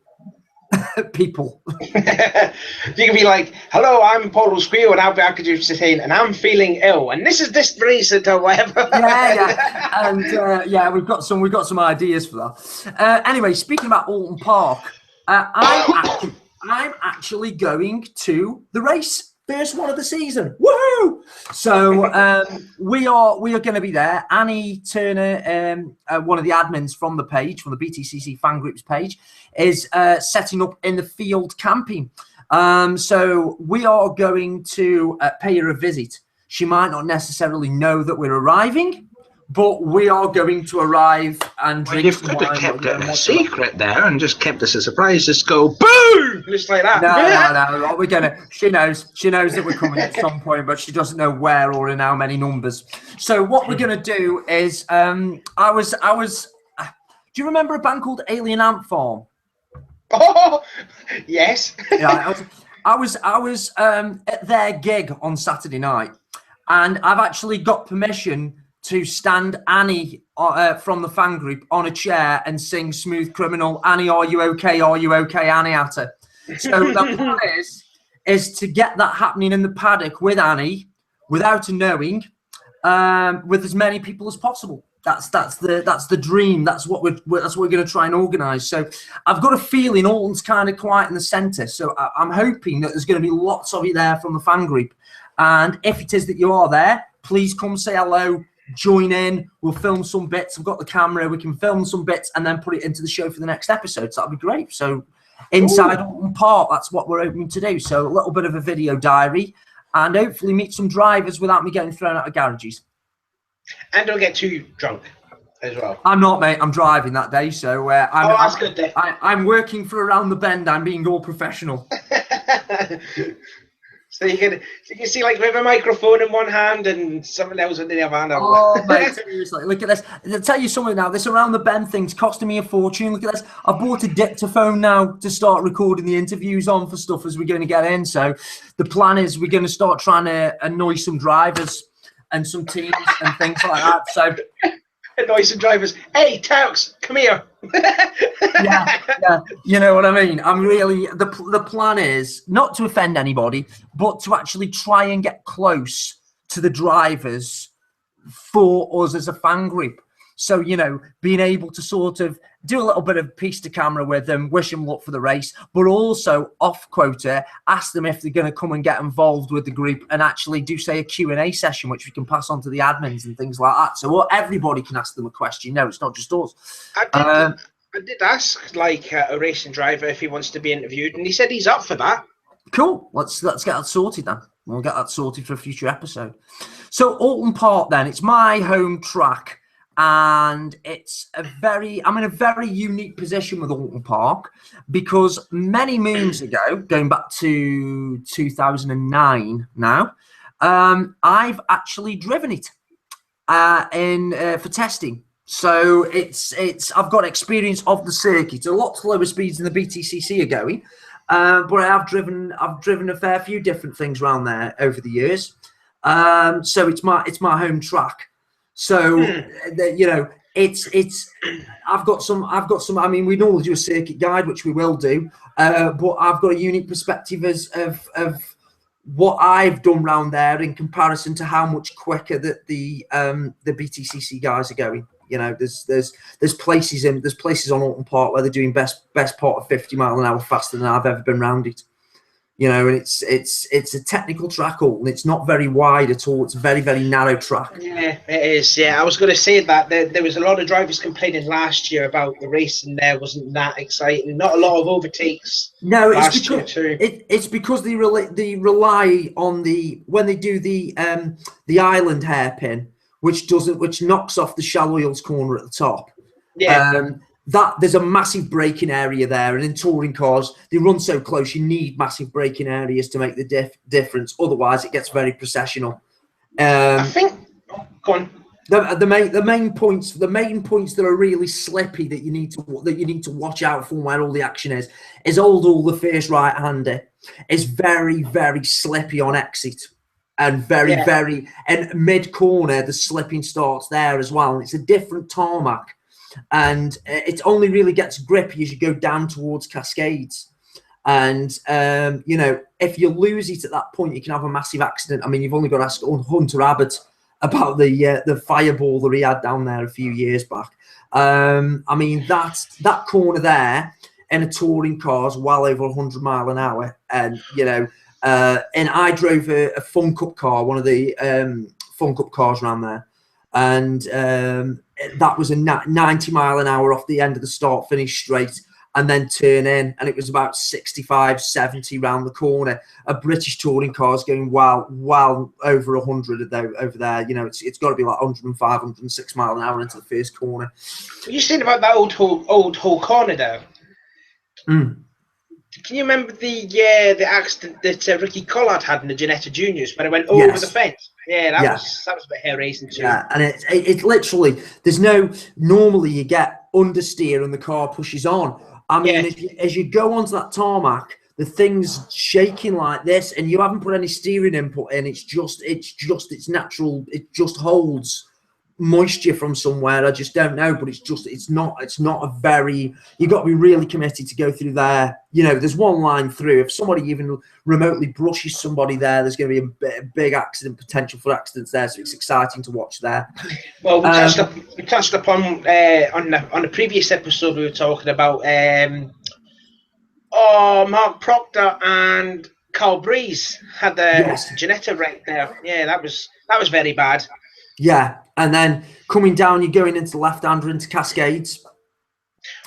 A: people.
B: You can be like, hello, I'm Paul Squeal, and I'll be do saying, and I'm feeling ill, and this is this reason or whatever.
A: Yeah, and we've got some ideas for that. Anyway, speaking about Alton Park, I'm actually going to the race. First one of the season. Woohoo! So we are going to be there. Annie Turner, one of the admins from the page, from the BTCC fan groups page, is setting up in the field camping. So we are going to pay her a visit. She might not necessarily know that we're arriving, but we are going to arrive and drink.
C: You've could have kept it a secret there and just kept us a surprise. Just go boom, just like that.
A: No. We're gonna. She knows that we're coming at some point, but she doesn't know where or in how many numbers. So what we're gonna do is, I was. Do you remember a band called Alien Ant Farm?
B: Oh, yes.
A: Yeah, I was at their gig on Saturday night, and I've actually got permission to stand Annie from the fan group on a chair and sing Smooth Criminal, Annie, are you okay? Are you okay, Annie, at her. So the plan is to get that happening in the paddock with Annie without her knowing, with as many people as possible. That's the dream. That's what we're going to try and organise. So I've got a feeling Alton's kind of quiet in the centre. So I'm hoping that there's going to be lots of you there from the fan group. And if it is that you are there, please come say hello. Join in. We'll film some bits. I've got the camera. We can film some bits and then put it into the show for the next episode. So that'll be great. So inside Alton Park, that's what we're hoping to do. So a little bit of a video diary and hopefully meet some drivers without me getting thrown out of garages.
B: And don't get too drunk as well.
A: I'm not, mate. I'm driving that day, so
B: that's good then.
A: I'm working for around the bend. I'm being all professional.
B: So you can see, like, with a microphone in one hand and something else in the other hand.
A: Oh, mate, seriously. Look at this. I'll tell you something now. This around the bend thing's costing me a fortune. Look at this. I've bought a dictaphone now to start recording the interviews on for stuff as we're going to get in. So the plan is we're going to start trying to annoy some drivers and some teams and things like that. So
B: annoy some drivers. Hey, Turks, come here.
A: yeah, you know what I mean. I'm really the plan is not to offend anybody, but to actually try and get close to the drivers for us as a fan group. So, you know, being able to sort of do a little bit of piece to camera with them, wish them luck for the race, but also off quota, ask them if they're going to come and get involved with the group and actually do, say, a Q&A session, which we can pass on to the admins and things like that. So everybody can ask them a question. No, it's not just us.
B: I did ask, like, a racing driver if he wants to be interviewed, and he said he's up for that.
A: Cool. Let's get that sorted then. We'll get that sorted for a future episode. So Alton Park then, it's my home track. And it's I'm in a very unique position with Alton Park because many moons ago, going back to 2009 now, I've actually driven it for testing. So I've got experience of the circuit. A lot slower speeds than the BTCC are going, but I've driven a fair few different things around there over the years. So it's my home track. So you know, I've got some. I mean, we normally do a circuit guide, which we will do, but I've got a unique perspective of what I've done round there in comparison to how much quicker that the BTCC guys are going. You know, there's places on Alton Park where they're doing best part of 50 mile an hour faster than I've ever been round it. You know, and it's a technical track, and it's not very wide at all. It's a very, very narrow track.
B: Yeah, it is. Yeah, I was going to say that there was a lot of drivers complaining last year about the racing there wasn't that exciting. Not a lot of overtakes.
A: No, it's because they rely on when they do the island hairpin, which knocks off the Shallwheels corner at the top.
B: Yeah.
A: That there's a massive braking area there, and in touring cars they run so close, you need massive braking areas to make the difference. Otherwise, it gets very processional.
B: I think. Go on.
A: The main points that are really slippy that you need to watch out for where all the action is Oldhall, the first right hander, is very, very slippy on exit, and very and mid corner the slipping starts there as well. And it's a different tarmac. And it only really gets grippy as you go down towards Cascades. And, you know, if you lose it at that point, you can have a massive accident. I mean, you've only got to ask Hunter Abbott about the fireball that he had down there a few years back. I mean, that corner there in a touring car is well over 100 mile an hour. And, you know, and I drove a Fun Cup car, one of the Fun Cup cars around there. And that was a 90 mile an hour off the end of the start finish straight, and then turn in, and it was about 65, 70 round the corner. A British touring car's going well over 100 over there. You know, it's got to be like 105, 106 mile an hour into the first corner.
B: You saying about that old Hull corner there? Can you remember the accident that Ricky Collard had in the Ginetta Juniors when it went over the fence? Yeah, that was a bit hair raising too.
A: Yeah, and it literally, normally you get understeer and the car pushes on. I mean, as you go onto that tarmac, the thing's shaking like this, and you haven't put any steering input in. It's natural. It just holds moisture from somewhere. I just don't know, but it's not a very, you've got to be really committed to go through there. You know, there's one line through. If somebody even remotely brushes somebody there, there's going to be a big accident, potential for accidents there. So it's exciting to watch there.
B: Well, we touched upon on the previous episode, we were talking about Mark Proctor and Carl Breeze had the Ginetta wreck there. Yeah, that was very bad.
A: Yeah, and then coming down, you're going into the left-hander into Cascades.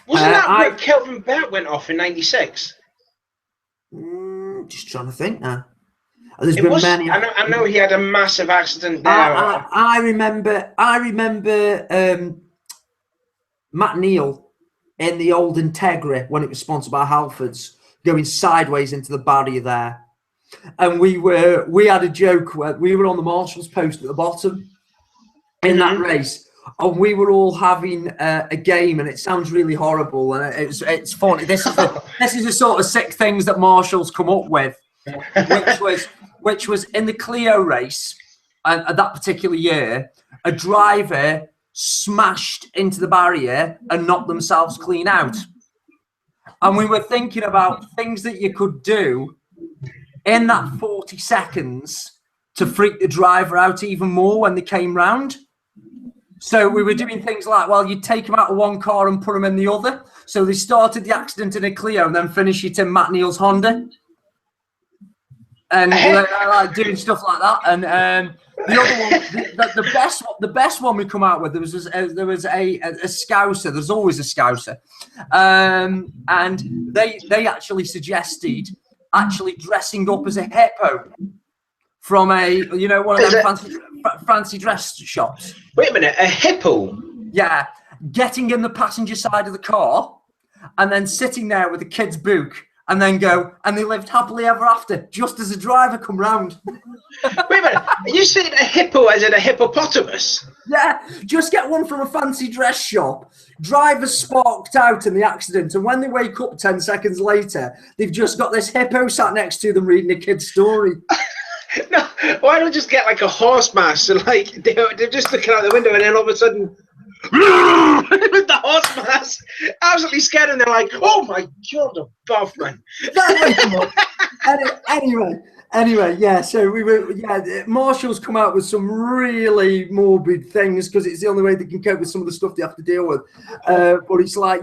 B: Wasn't that where Kelvin Burt went off in '96?
A: Just trying to think now. There's been many.
B: I know he had a massive accident there.
A: I remember Matt Neal in the old Integra when it was sponsored by Halfords going sideways into the barrier there. And we had a joke where we were on the Marshall's post at the bottom in that race, and we were all having a game, and it sounds really horrible, and it's funny. This is the sort of sick things that Marshall's come up with, which was in the Clio race, and that particular year, a driver smashed into the barrier and knocked themselves clean out, and we were thinking about things that you could do in that 40 seconds to freak the driver out even more when they came round. So we were doing things like, well, you'd take them out of one car and put them in the other. So they started the accident in a Clio and then finish it in Matt Neal's Honda. And like doing stuff like that. And the other one, the best one we come out with, there was a Scouser. There's always a Scouser. And they actually suggested dressing up as a hippo from one of them fancy dress shops.
B: Wait a minute, a hippo?
A: Yeah, getting in the passenger side of the car and then sitting there with the kid's book and then and they lived happily ever after, just as a driver come round.
B: Wait a minute, are you saying a hippo as in a hippopotamus?
A: Yeah, just get one from a fancy dress shop. Driver sparked out in the accident, and when they wake up 10 seconds later, they've just got this hippo sat next to them reading a kid's story.
B: No, why don't just get like a horse mask and like they're just looking out the window and then all of a sudden with the horse mask, absolutely scared, and they're like, "Oh my god, above man!" Anyway, yeah. So Marshall's come out with some really morbid things because it's the only way they can cope with some of the stuff they have to deal with. But it's like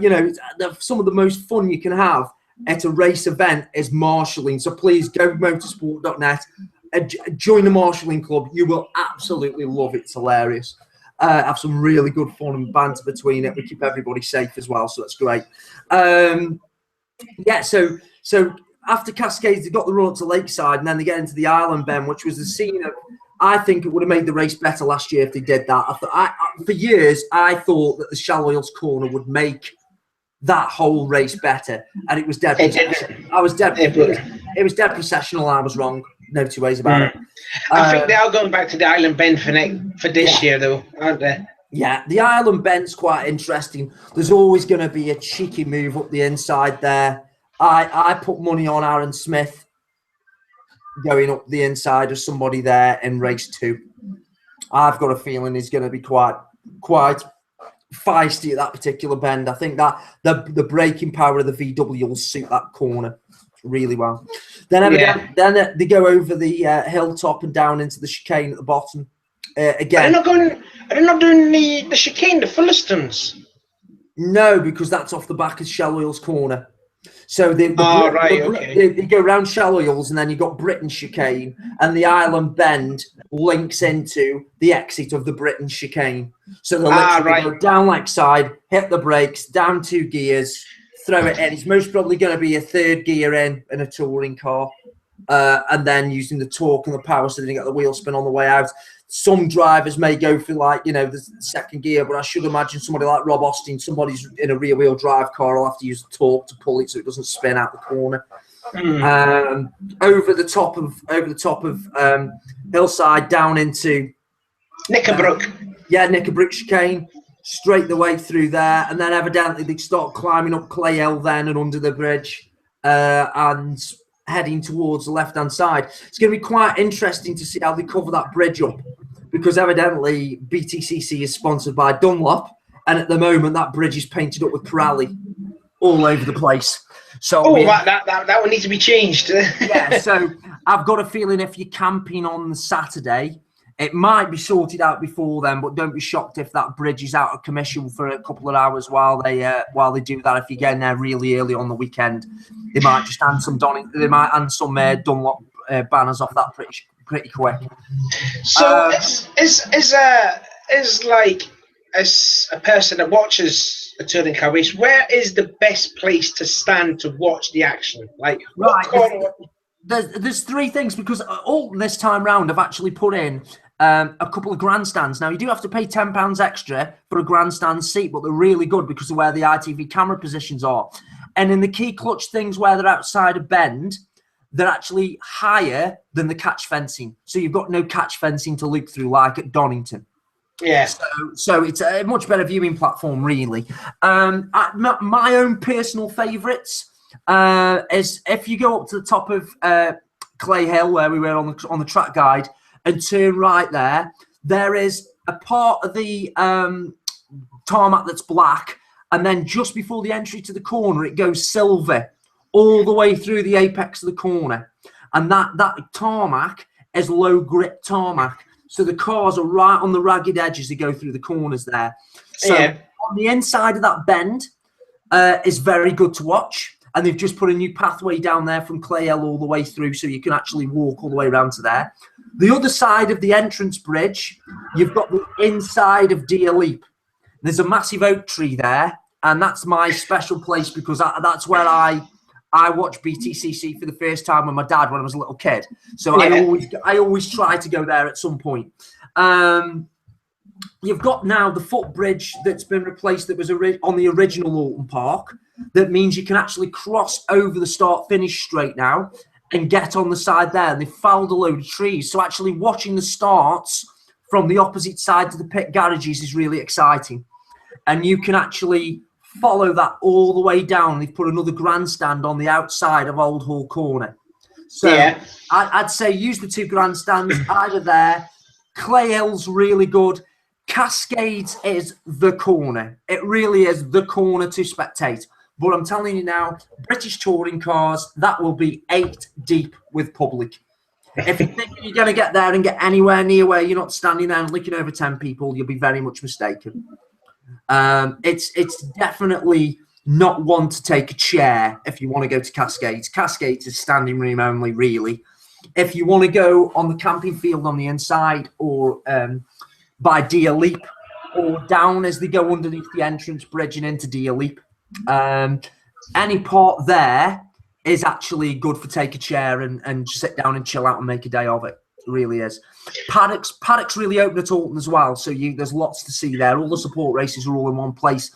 B: some of the most fun you can have at a race event is marshalling. So please go motorsport.net. Join the marshalling club. You will absolutely love it. It's hilarious. Have some really good fun and banter between it. We keep everybody safe as well, so that's great. So after Cascades, they got the run up to Lakeside, and then they get into the Island Bend, which was the scene of. I think it would have made the race better last year if they did that. For years, I thought that the Shallow Hills corner would make that whole race better, and it was dead. It was dead processional. I was wrong. No two ways about it. I think they are going back to the Island Bend for this year, though, aren't they?
A: Yeah, the Island Bend's quite interesting. There's always going to be a cheeky move up the inside there. I put money on Aaron Smith going up the inside of somebody there in race 2. I've got a feeling he's going to be quite feisty at that particular bend. I think that the braking power of the VW will suit that corner really well. Then they go over the hilltop and down into the chicane at the bottom. Again,
B: are they not doing the chicane, the Philistines?
A: No, because that's off the back of Shallow Hills corner. So they go around Shallow Hills, and then you've got Britain chicane, and the Island Bend links into the exit of the Britain chicane. So they'll literally go down Lakeside, hit the brakes, down 2 gears, throw it in. It's most probably going to be a 3rd gear in a touring car, and then using the torque and the power so they can get the wheel spin on the way out. Some drivers may go for the 2nd gear, but I should imagine somebody like Rob Austin, somebody's in a rear-wheel drive car, will have to use the torque to pull it so it doesn't spin out the corner. Over the top of hillside down into
B: Knickerbrook.
A: Knickerbrook chicane, straight the way through there, and then evidently they start climbing up Clay Hill then and under the bridge and heading towards the left-hand side. It's going to be quite interesting to see how they cover that bridge up, because evidently BTCC is sponsored by Dunlop, and at the moment that bridge is painted up with Pirelli all over the place. So
B: that would need to be changed.
A: Yeah, so I've got a feeling if you're camping on the Saturday, it might be sorted out before then, but don't be shocked if that bridge is out of commission for a couple of hours while they do that. If you're getting there really early on the weekend, they might just hand some Dunlop banners off that pretty quick.
B: So as a person that watches a touring car race, where is the best place to stand to watch the action?
A: there's three things, because all this time round I've actually put in a couple of grandstands. Now, you do have to pay £10 extra for a grandstand seat, but they're really good because of where the ITV camera positions are. And in the key clutch things where they're outside a bend, they're actually higher than the catch fencing. So you've got no catch fencing to loop through like at Donington.
B: Yeah.
A: So it's a much better viewing platform, really. My own personal favourites is if you go up to the top of Clay Hill, where we were on the track guide, and turn right there is a part of the tarmac that's black, and then just before the entry to the corner, it goes silver all the way through the apex of the corner. And that tarmac is low grip tarmac. So the cars are right on the ragged edge as they go through the corners there. So on the inside of that bend is very good to watch. And they've just put a new pathway down there from Clay Hill all the way through, so you can actually walk all the way around to there. The other side of the entrance bridge, you've got the inside of Deer Leap. There's a massive oak tree there, and that's my special place because that's where I watched BTCC for the first time with my dad when I was a little kid. So I always try to go there at some point. You've got now the footbridge that's been replaced that was on the original Alton Park. That means you can actually cross over the start-finish straight now and get on the side there. And they've fouled a load of trees. So actually watching the starts from the opposite side to the pit garages is really exciting. And you can actually follow that all the way down. They've put another grandstand on the outside of Old Hall Corner. So I'd say use the two grandstands either there. Clay Hill's really good. Cascades is the corner. It really is the corner to spectate. But I'm telling you now, British touring cars, that will be 8 deep with public. If you think you're going to get there and get anywhere near where you're not standing there and looking over 10 people, you'll be very much mistaken. It's definitely not one to take a chair if you want to go to Cascades. Cascades is standing room only, really. If you want to go on the camping field on the inside or by Deer Leap or down as they go underneath the entrance bridge and into Deer Leap, any part there is actually good for take a chair and sit down and chill out and make a day of it. It really is. Paddocks really open at Alton as well, so there's lots to see there. All the support races are all in one place,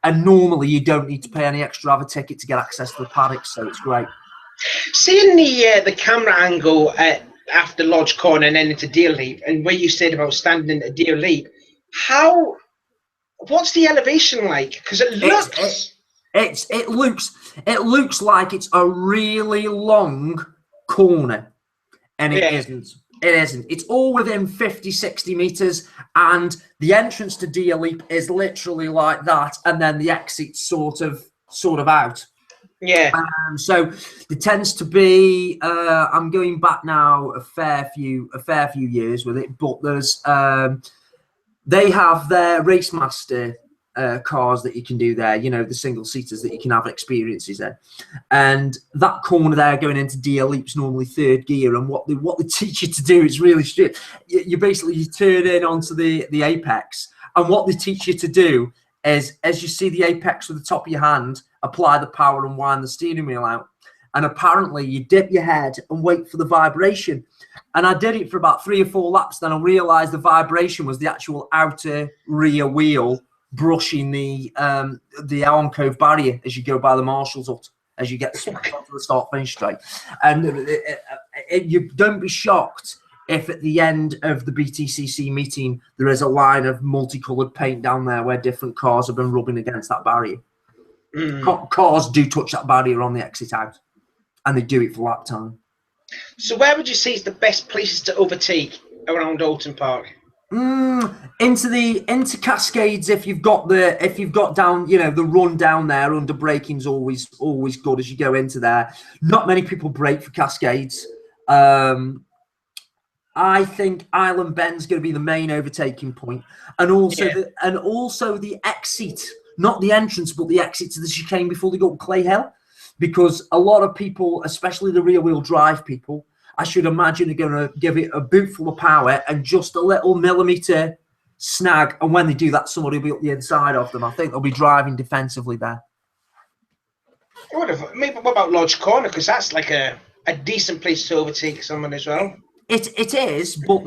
A: and normally you don't need to pay any extra, have a ticket to get access to the paddocks, so it's great.
B: Seeing the camera angle after Lodge Corner and then into Deer Leap, and where you said about standing at Deer Leap, what's the elevation like? Because it looks like it's a really long corner, and it isn't. It isn't. It's all within 50, 60 meters, and the entrance to Deer Leap is literally like that, and then the exit's sort of out. Yeah. So there tends to be. I'm going back now a fair few years with it, but there's they have their Racemaster cars that you can do there, you know, the single seaters that you can have experiences in, and that corner there going into Deer Leap's normally third gear, and what they teach you to do is really strict. You basically turn in onto the apex, and what they teach you to do is, as you see the apex with the top of your hand, apply the power and wind the steering wheel out, and apparently you dip your head and wait for the vibration. And I did it for about 3 or 4 laps, then I realized the vibration was the actual outer rear wheel brushing the Almcove barrier as you go by the Marshall's Hut, as you get smacked onto the start finish straight. And you don't be shocked if at the end of the BTCC meeting there is a line of multicolored paint down there where different cars have been rubbing against that barrier. Cars do touch that barrier on the exit out, and they do it for lap time. So where would you say is the best places to overtake around Alton Park?
A: Into Cascades, if you've got down, you know, the run down there under braking's always good as you go into there. Not many people brake for Cascades. I think Island Bend's going to be the main overtaking point, and also the exit, not the entrance, but the exit to the chicane before they go to Clay Hill, because a lot of people, especially the rear-wheel drive people, I should imagine, are going to give it a boot full of power and just a little millimetre snag. And when they do that, somebody will be up the inside of them. I think they'll be driving defensively there.
B: What about Lodge Corner? Because that's like a a decent place to overtake someone as well.
A: It is, but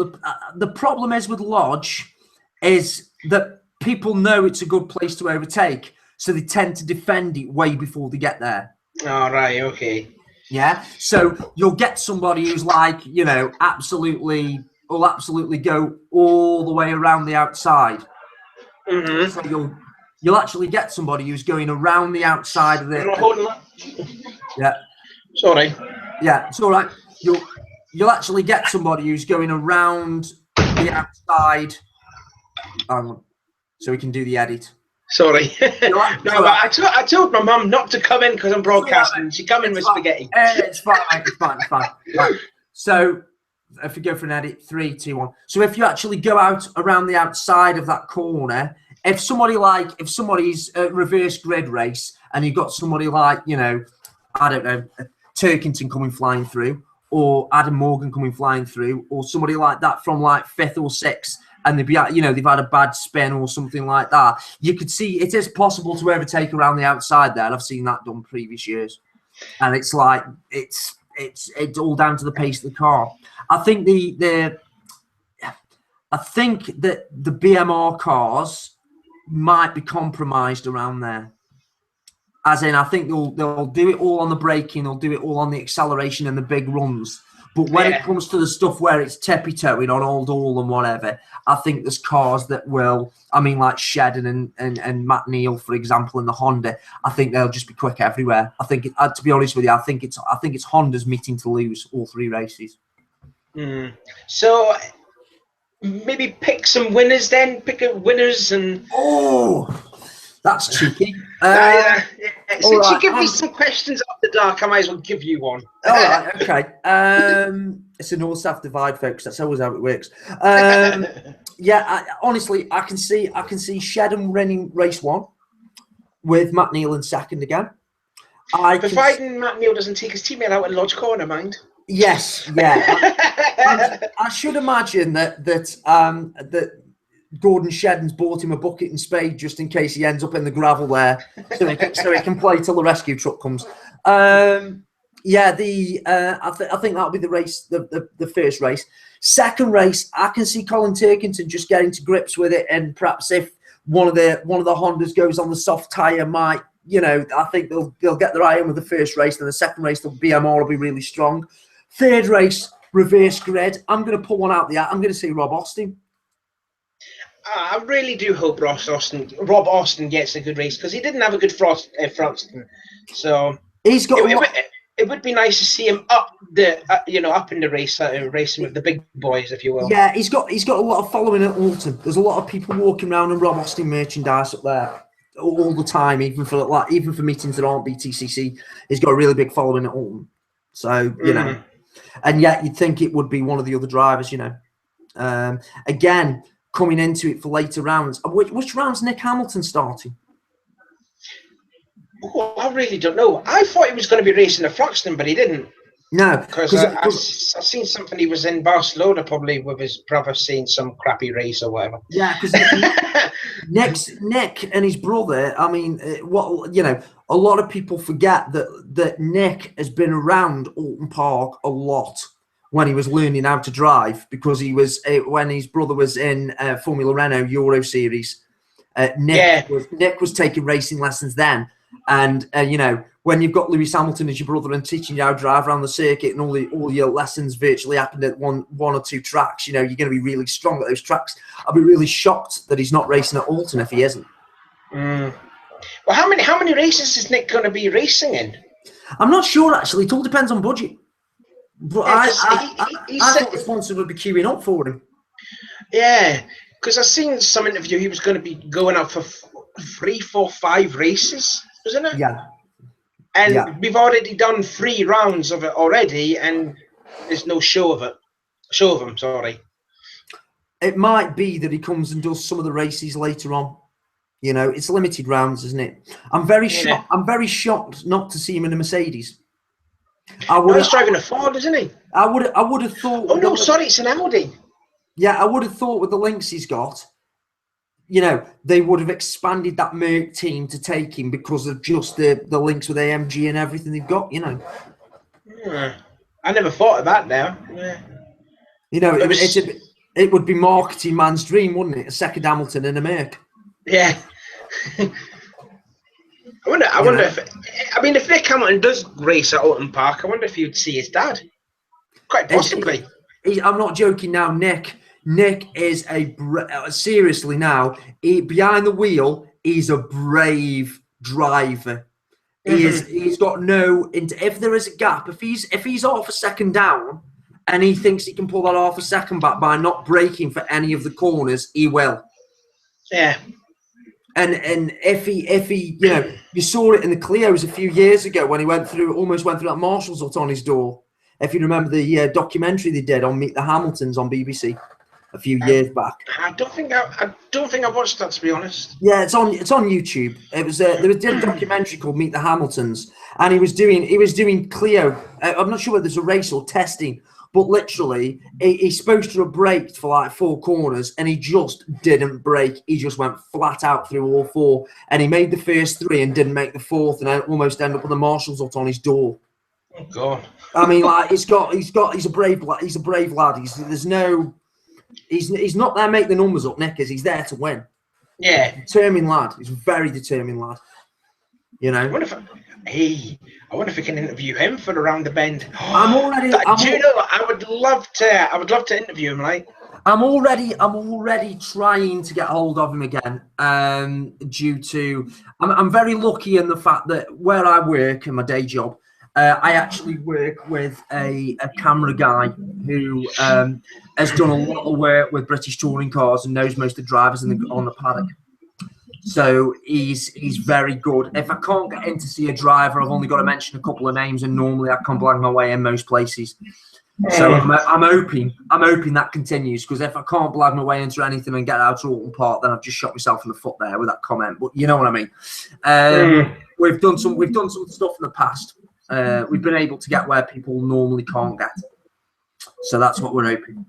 A: the problem is with Lodge is that people know it's a good place to overtake, so they tend to defend it way before they get there.
B: All right, okay.
A: Yeah, so you'll get somebody who's like, you know, absolutely go all the way around the outside.
B: Mm-hmm.
A: So you'll actually get somebody who's going around the outside of the. Yeah.
B: Sorry.
A: Yeah, it's all right. You'll actually get somebody who's going around the outside. So we can do the edit.
B: Sorry. No, but I told my mum not to come in because I'm broadcasting. She come in with spaghetti.
A: It's fine. Right. So if we go for an edit, 3, 2, 1. So if you actually go out around the outside of that corner, if somebody's a reverse grid race and you've got somebody like, you know, I don't know, Turkington coming flying through, or Adam Morgan coming flying through, or somebody like that from like 5th or 6th, and they've had a bad spin or something like that, you could see it is possible to overtake around the outside there. And I've seen that done previous years, and it's like it's all down to the pace of the car. I think that the BMR cars might be compromised around there. As in, I think they'll do it all on the braking, they'll do it all on the acceleration and the big runs. But when it comes to the stuff where it's tippy-toeing on Old All and whatever, I think there's cars that will, I mean, like Shedden and Matt Neal, for example, in the Honda. I think they'll just be quick everywhere. I think, to be honest with you, I think it's Honda's meeting to lose all 3 races.
B: So maybe pick some winners then. Pick a winners and.
A: Oh, that's cheeky.
B: Since you give me some questions off the dark, I might as well give you one.
A: All right, okay. It's a north-south divide, folks. That's always how it works. Honestly, I can see Shedden winning race 1 with Matt Neal in second again.
B: Providing Matt Neal doesn't take his teammate out in Lodge Corner, mind.
A: Yes, yeah. I should imagine that Gordon Shedden's bought him a bucket and spade just in case he ends up in the gravel there, so he can play till the rescue truck comes. I think that'll be the race, the first race. Second race, I can see Colin Turkington just getting to grips with it, and perhaps if one of the Hondas goes on the soft tyre, might, you know, I think they'll get their eye in with the first race. Then the second race, the BMR will be really strong. Third race, reverse grid. I'm going to pull one out the hat. I'm going to say Rob Austin.
B: I really do hope Rob Austin gets a good race, because he didn't have a good Froston. So
A: he's got.
B: It would be nice to see him up in the race, racing with the big boys, if you will.
A: Yeah, he's got a lot of following at Alton. There's a lot of people walking around in Rob Austin merchandise up there all the time, even for meetings that aren't BTCC. He's got a really big following at Alton. So you know, and yet you'd think it would be one of the other drivers, you know. Again, coming into it for later rounds. Which round's Nick Hamilton starting?
B: Oh, I really don't know. I thought he was going to be racing the Froxton, but he didn't.
A: No,
B: because I've seen something. He was in Barcelona, probably with his brother, seeing some crappy race or whatever.
A: Yeah, because Nick and his brother. I mean, a lot of people forget that Nick has been around Alton Park a lot when he was learning how to drive, because he was when his brother was in Formula Renault Euro Series. Nick was taking racing lessons then. And when you've got Lewis Hamilton as your brother and teaching you how to drive around the circuit, and all your lessons virtually happened at one or two tracks, you're going to be really strong at those tracks. I'll be really shocked that he's not racing at Alton if he isn't.
B: Well, how many races is Nick going to be racing in?
A: I'm not sure, actually. It all depends on budget. But I thought the sponsor would be queuing up for him.
B: Yeah, because I've seen some interview. He was going to be going up for 3, 4, 5 races, wasn't it?
A: Yeah.
B: And we've already done 3 rounds of it already, and there's no show of them. Sorry.
A: It might be that he comes and does some of the races later on. It's limited rounds, isn't it? I'm very shocked. I'm very shocked not to see him in a Mercedes.
B: He's driving a Ford, isn't he?
A: I would have thought.
B: Oh no, sorry, it's an Audi.
A: Yeah, I would have thought with the links he's got, they would have expanded that Merc team to take him because of just the links with AMG and everything they've got.
B: Yeah. I never thought of that now. Yeah.
A: You know, it would be marketing man's dream, wouldn't it? A second Hamilton and a Merc.
B: Yeah. I wonder if, I mean, if Nick Hamilton does race at Alton Park, I wonder if you'd see his dad. Quite possibly.
A: I'm not joking now, Nick. Nick is seriously now, behind the wheel, he's a brave driver. He's got no, if there is a gap, if he's half a second down and he thinks he can pull that half a second back by not braking for any of the corners, he will.
B: Yeah.
A: And if he, you know, you saw it in the Clios a few years ago when he almost went through that marshal's hut on his door. If you remember the documentary they did on Meet the Hamiltons on BBC a few years back.
B: I don't think I've watched that, to be honest.
A: Yeah, it's on YouTube. It was there was a documentary called Meet the Hamiltons, and he was doing Clio. I'm not sure whether it's a race or testing, but literally he's supposed to have braked for like 4 corners, and he just didn't brake. He just went flat out through all 4, and he made the first 3 and didn't make the 4th, and almost ended up with a marshal's hut on his door.
B: Oh God!
A: I mean, like he's a brave lad. He's not there to make the numbers up, Nick. He's there to win.
B: Yeah,
A: determined lad. He's a very determined lad. You know.
B: I wonder if we can interview him for Around the Bend.
A: Do you
B: know what? I would love to interview him. Like,
A: I'm already trying to get hold of him again. Due to I'm very lucky in the fact that where I work in my day job, I actually work with a camera guy who has done a lot of work with British touring cars and knows most of the drivers on the paddock. So he's very good. If I can't get in to see a driver, I've only got to mention a couple of names, and normally I can blag my way in most places. So I'm hoping that continues, because if I can't blag my way into anything and get out to Alton Park, then I've just shot myself in the foot there with that comment. But you know what I mean. We've done some stuff in the past. We've been able to get where people normally can't get. So that's what we're hoping.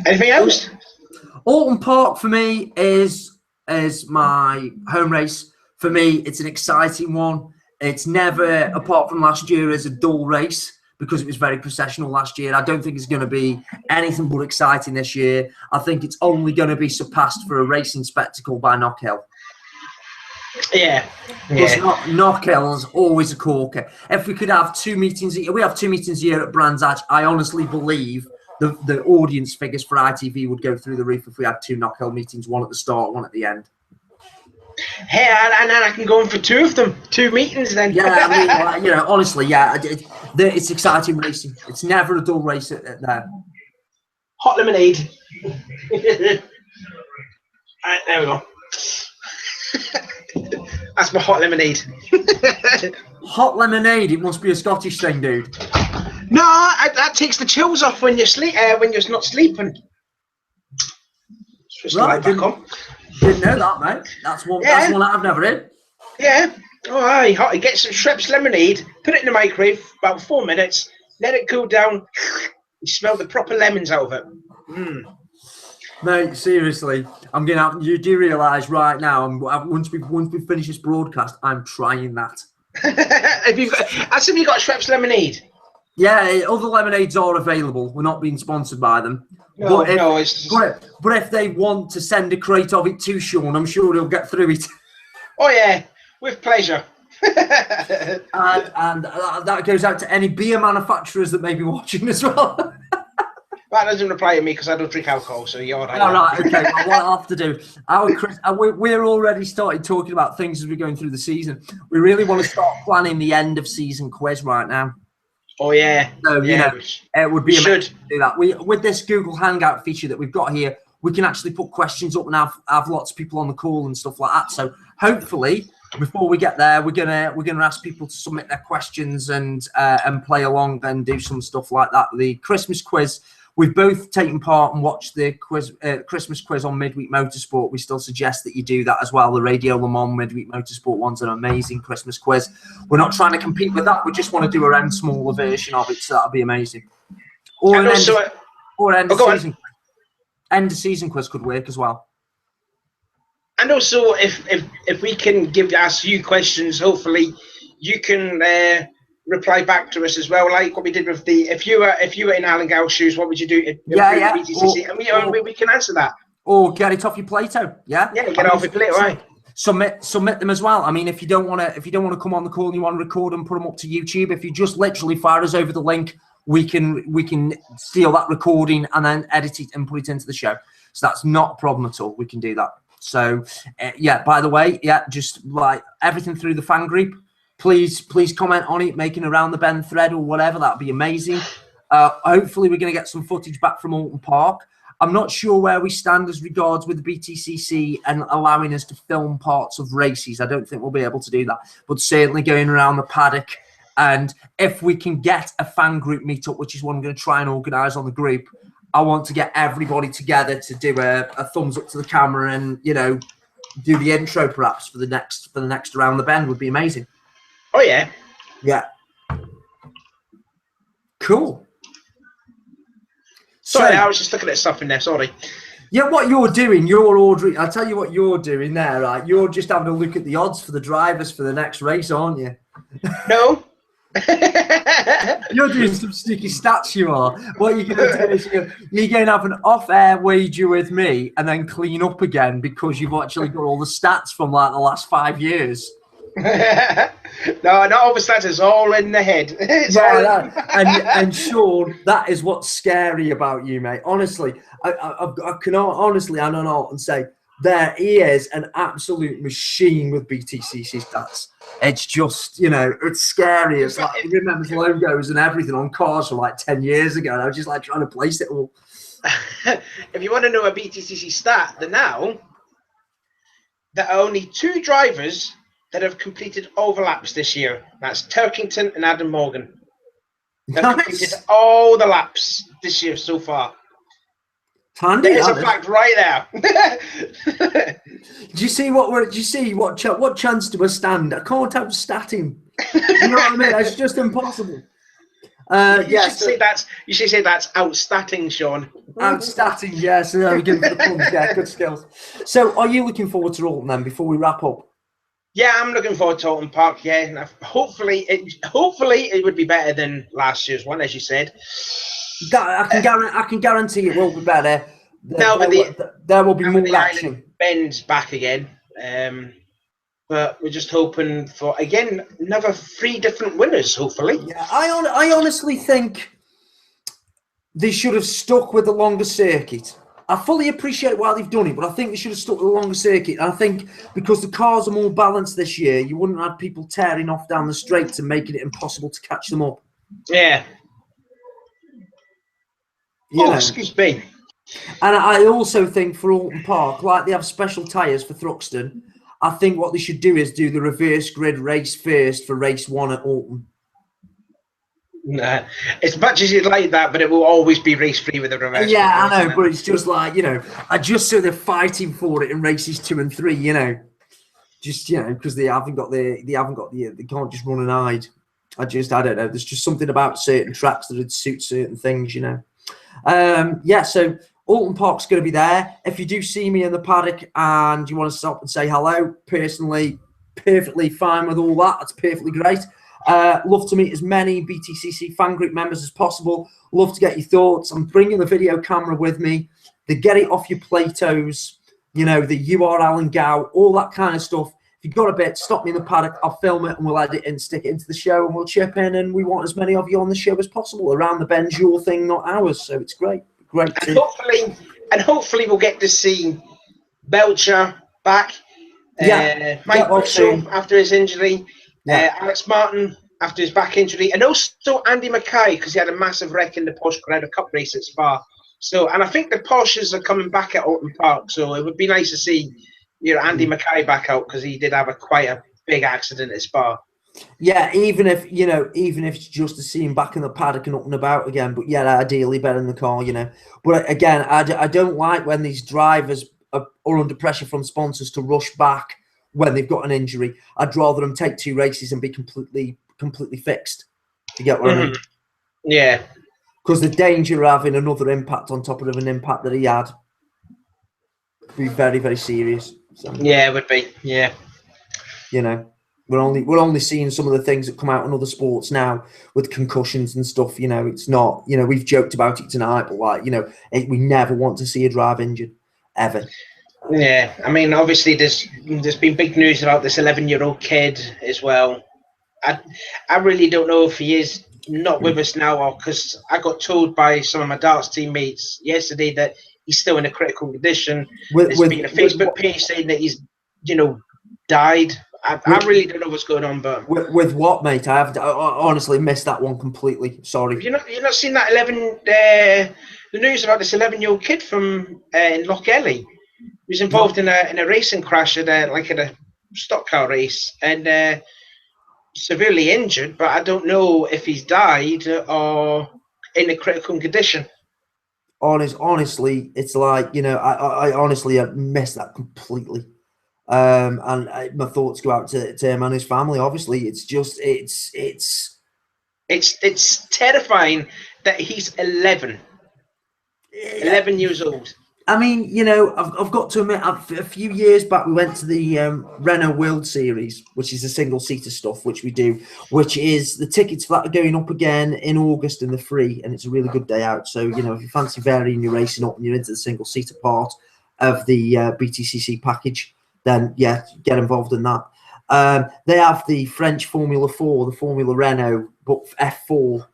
B: Anything else?
A: Alton Park for me is my home race. For me, it's an exciting one. It's never, apart from last year, as a dull race because it was very processional last year. I don't think it's going to be anything but exciting this year. I think it's only going to be surpassed for a racing spectacle by Knockhill.
B: Yeah.
A: Because Knockhill is always a corker. If we could have 2 meetings, we have 2 meetings a year at Brands Hatch. I honestly believe the audience figures for ITV would go through the roof if we had 2 Knockhill meetings, one at the start, one at the end.
B: Hey, and then I can go in for 2 of them, 2 meetings then.
A: Yeah, I mean, you know, honestly, yeah, it's exciting racing. It's never a dull race at there.
B: Hot lemonade. Right, there we go. That's my hot lemonade.
A: Hot lemonade. It must be a Scottish thing, dude.
B: No, that takes the chills off when you're when you're not sleeping.
A: Right, didn't know that, mate. That's one I've never had.
B: Yeah. Oh, aye, hot. Get some Schweppes lemonade, put it in the microwave about 4 minutes, let it cool down. You smell the proper lemons out of it.
A: Mate, seriously, I'm gonna. You do realise right now? Once we finish this broadcast, I'm trying that.
B: Have you got Schweppes lemonade?
A: Yeah, other lemonades are available. We're not being sponsored by them.
B: But
A: if they want to send a crate of it to Sean, I'm sure he'll get through it.
B: Oh yeah, with pleasure.
A: and that goes out to any beer manufacturers that may be watching as well.
B: That doesn't apply to me because I don't drink alcohol, so you're right.
A: All right, okay. Well, what I have to do, we're already started talking about things as we're going through the season. We really want to start planning the end of season quiz right now.
B: Oh yeah.
A: So you know, it would be amazing to do that. With this Google Hangout feature that we've got here, we can actually put questions up and have lots of people on the call and stuff like that. So hopefully, before we get there, we're gonna ask people to submit their questions and play along and do some stuff like that. The Christmas quiz. We've both taken part and watched the Christmas quiz on Midweek Motorsport. We still suggest that you do that as well. The Radio Le Mans Midweek Motorsport one's an amazing Christmas quiz. We're not trying to compete with that. We just want to do our own smaller version of it, so that'll be amazing. Or end of season. End of season quiz could work as well.
B: And also, if we can ask you questions, hopefully you can reply back to us as well, like what we did with the if you were in Alan Gow's shoes, what would you do? BTCC, and we can answer that.
A: Or get it off your Plato. Yeah,
B: get off your Plato. Right.
A: Submit them as well. I mean, if you don't want to come on the call and you want to record and put them up to YouTube, if you just literally fire us over the link, we can steal that recording and then edit it and put it into the show. So that's not a problem at all. We can do that. So yeah, by the way, yeah, just like everything through the fan group, please comment on it, making around the bend thread or whatever. That'd be amazing. Hopefully we're going to get some footage back from Alton Park. I'm not sure where we stand as regards with the BTCC and allowing us to film parts of races. I don't think we'll be able to do that, but certainly going around the paddock. And if we can get a fan group meetup, which is what I'm going to try and organise on the group, I want to get everybody together to do a thumbs up to the camera and, you know, do the intro perhaps for the next Around the Bend would be amazing.
B: Oh yeah.
A: Yeah. Cool.
B: Sorry, I was just looking at stuff in there, sorry.
A: Yeah, what you're doing, you're ordering, I'll tell you what you're doing there, right? You're just having a look at the odds for the drivers for the next race, aren't you?
B: No.
A: You're doing some sneaky stats, you are. What you're going to do is you're going to have an off-air wager with me and then clean up again because you've actually got all the stats from like the last 5 years.
B: No, not all the stats, it's all in the head.
A: And Sean, that is what's scary about you, mate. Honestly, I can honestly, I don't know, and say there he is, an absolute machine with BTCC stats. It's just, you know, it's scary. It's like he remembers logos and everything on cars from like 10 years ago. And I was just like trying to place it all.
B: If you want to know a BTCC stat, then now there are only 2 drivers that have completed overlaps this year. That's Turkington and Adam Morgan. They've completed all the laps this year so far.
A: Handy,
B: there's a fact right there.
A: Do you see what chance do I stand? I can't outstat him. You know what I mean? It's just impossible.
B: You should say that's outstatting, Sean.
A: Outstatting, yes. Yeah, we give him the puns. Yeah, good skills. So, are you looking forward to Alton then? Before we wrap up.
B: Yeah, I'm looking forward to Alton Park. Yeah, and hopefully it would be better than last year's one, as you said.
A: I can guarantee it will be better. There will be more action.
B: Bend's back again, but we're just hoping for again another 3 different winners. Hopefully.
A: Yeah, I honestly think they should have stuck with the longer circuit. I fully appreciate why they've done it, but I think they should have stuck with the longer circuit. I think because the cars are more balanced this year, you wouldn't have people tearing off down the straights and making it impossible to catch them up.
B: Yeah. Excuse me.
A: And I also think for Alton Park, like they have special tyres for Thruxton, I think what they should do is do the reverse grid race first for race 1 at Alton.
B: Nah, as much as you'd like that, but it will always be race 3 with a reverse.
A: Yeah, I know, but it's just like, you know, I just so they're fighting for it in races 2 and 3, you know, just, you know, because they can't just run and hide. I don't know. There's just something about certain tracks that would suit certain things, you know. Yeah, so Alton Park's going to be there. If you do see me in the paddock and you want to stop and say hello, personally, perfectly fine with all that. That's perfectly great. Love to meet as many BTCC fan group members as possible. Love to get your thoughts. I'm bringing the video camera with me. The get it off your Platos, you know, the you are Alan Gow, all that kind of stuff. If you've got a bit, stop me in the paddock. I'll film it and we'll edit it and stick it into the show and we'll chip in. And we want as many of you on the show as possible. Around the Bend's your thing, not ours. So it's great. Great.
B: And hopefully we'll get to see Belcher back.
A: Yeah.
B: Mike Russell after his injury. Yeah. Alex Martin after his back injury, and also Andy Mackay because he had a massive wreck in the Porsche Carrera Cup race at Spa. So, and I think the Porsches are coming back at Alton Park, so it would be nice to see, you know, Andy Mackay back out because he did have quite a big accident at Spa.
A: Yeah, even if it's just to see him back in the paddock and up and about again, but yeah, ideally better in the car, you know. But again, I don't like when these drivers are under pressure from sponsors to rush back when they've got an injury. I'd rather them take 2 races and be completely fixed. You get what I mean?
B: Yeah.
A: Because the danger of having another impact on top of an impact that he had could be very, very serious. So,
B: yeah, it would be. Yeah.
A: You know. We're only seeing some of the things that come out in other sports now with concussions and stuff. You know, it's not. You know, we've joked about it tonight, but like, you know, we never want to see a driver injured ever.
B: Yeah, I mean, obviously, there's been big news about this 11-year-old kid as well. I really don't know if he is not with us now, or because I got told by some of my darts teammates yesterday that he's still in a critical condition. There's been a Facebook page saying that he's, died. I really don't know what's going on, but
A: with what, mate? I honestly missed that one completely. Sorry.
B: You're not seen that the news about this 11-year-old kid from in Loch Ellie. He was involved in a racing crash at a stock car race and severely injured, but I don't know if he's died or in a critical condition.
A: Honestly, it's like, I honestly missed that completely. And my thoughts go out to him and his family. Obviously, it's just
B: it's terrifying that he's 11 years old.
A: I mean, I've got to admit, a few years back, we went to the Renault World Series, which is the single-seater stuff, which we do, which is the tickets for that are going up again in August, and they're free, and it's a really good day out. So, if you fancy varying your racing up and you're into the single-seater part of the BTCC package, then, yeah, get involved in that. They have the French Formula 4, the Formula Renault, but F4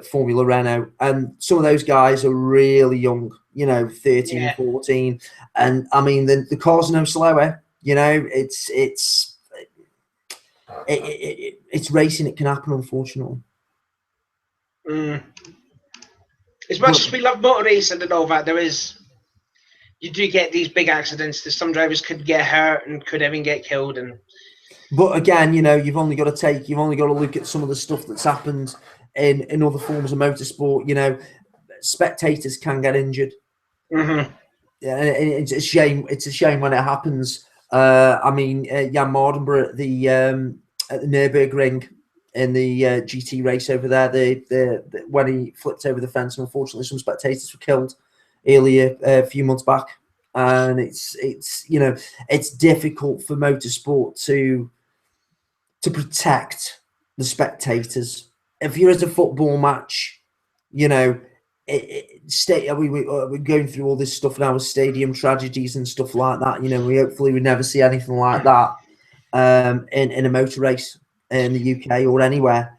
A: Formula Renault, and some of those guys are really young, 13, 14, and I mean the cars are no slower. It's racing. It can happen, unfortunately.
B: As much as we love motor racing and all that, you do get these big accidents. That some drivers could get hurt and could even get killed.
A: But again, you've only got to look at some of the stuff that's happened in other forms of motorsport. Spectators can get injured.
B: Mm-hmm.
A: Yeah, it's a shame. It's a shame when it happens. I mean, Jan Mardenborough at the Nürburgring in the GT race over there, when he flipped over the fence, and unfortunately some spectators were killed earlier a few months back. And it's difficult for motorsport to protect the spectators. If you're at a football match, we're going through all this stuff now with stadium tragedies and stuff like that. We never see anything like that in a motor race in the UK or anywhere.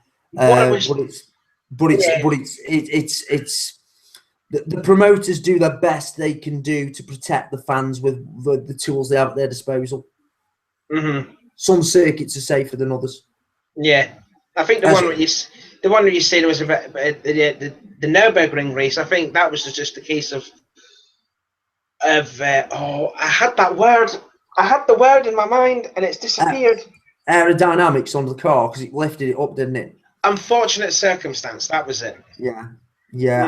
A: The promoters do the best they can do to protect the fans with the tools they have at their disposal.
B: Mm-hmm.
A: Some circuits are safer than others.
B: Yeah, I think the one that you said was about the Nürburgring race. I think that was just a case of I had that word. I had the word in my mind and it's disappeared.
A: Aerodynamics on the car, because it lifted it up, didn't it? Unfortunate
B: circumstance. That was it.
A: Yeah.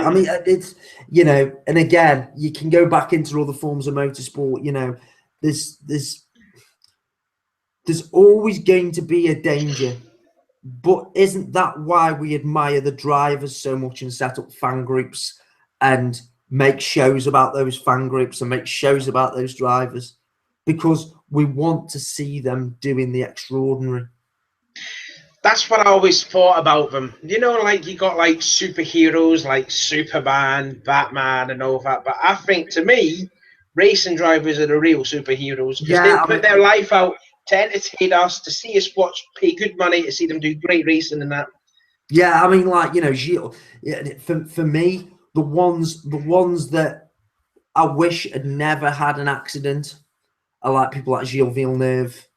A: I mean, it's and again, you can go back into other forms of motorsport. There's always going to be a danger. But isn't that why we admire the drivers so much and set up fan groups and make shows about those fan groups and make shows about those drivers? Because we want to see them doing the extraordinary.
B: That's what I always thought about them. Like you got like superheroes like Superman, Batman and all that. But I think, to me, racing drivers are the real superheroes because they put their life out to entertain us, to see us pay good money to see them do great racing and that.
A: Yeah, I mean, like, Gilles, for me, the ones that I wish had never had an accident are like people like Gilles Villeneuve,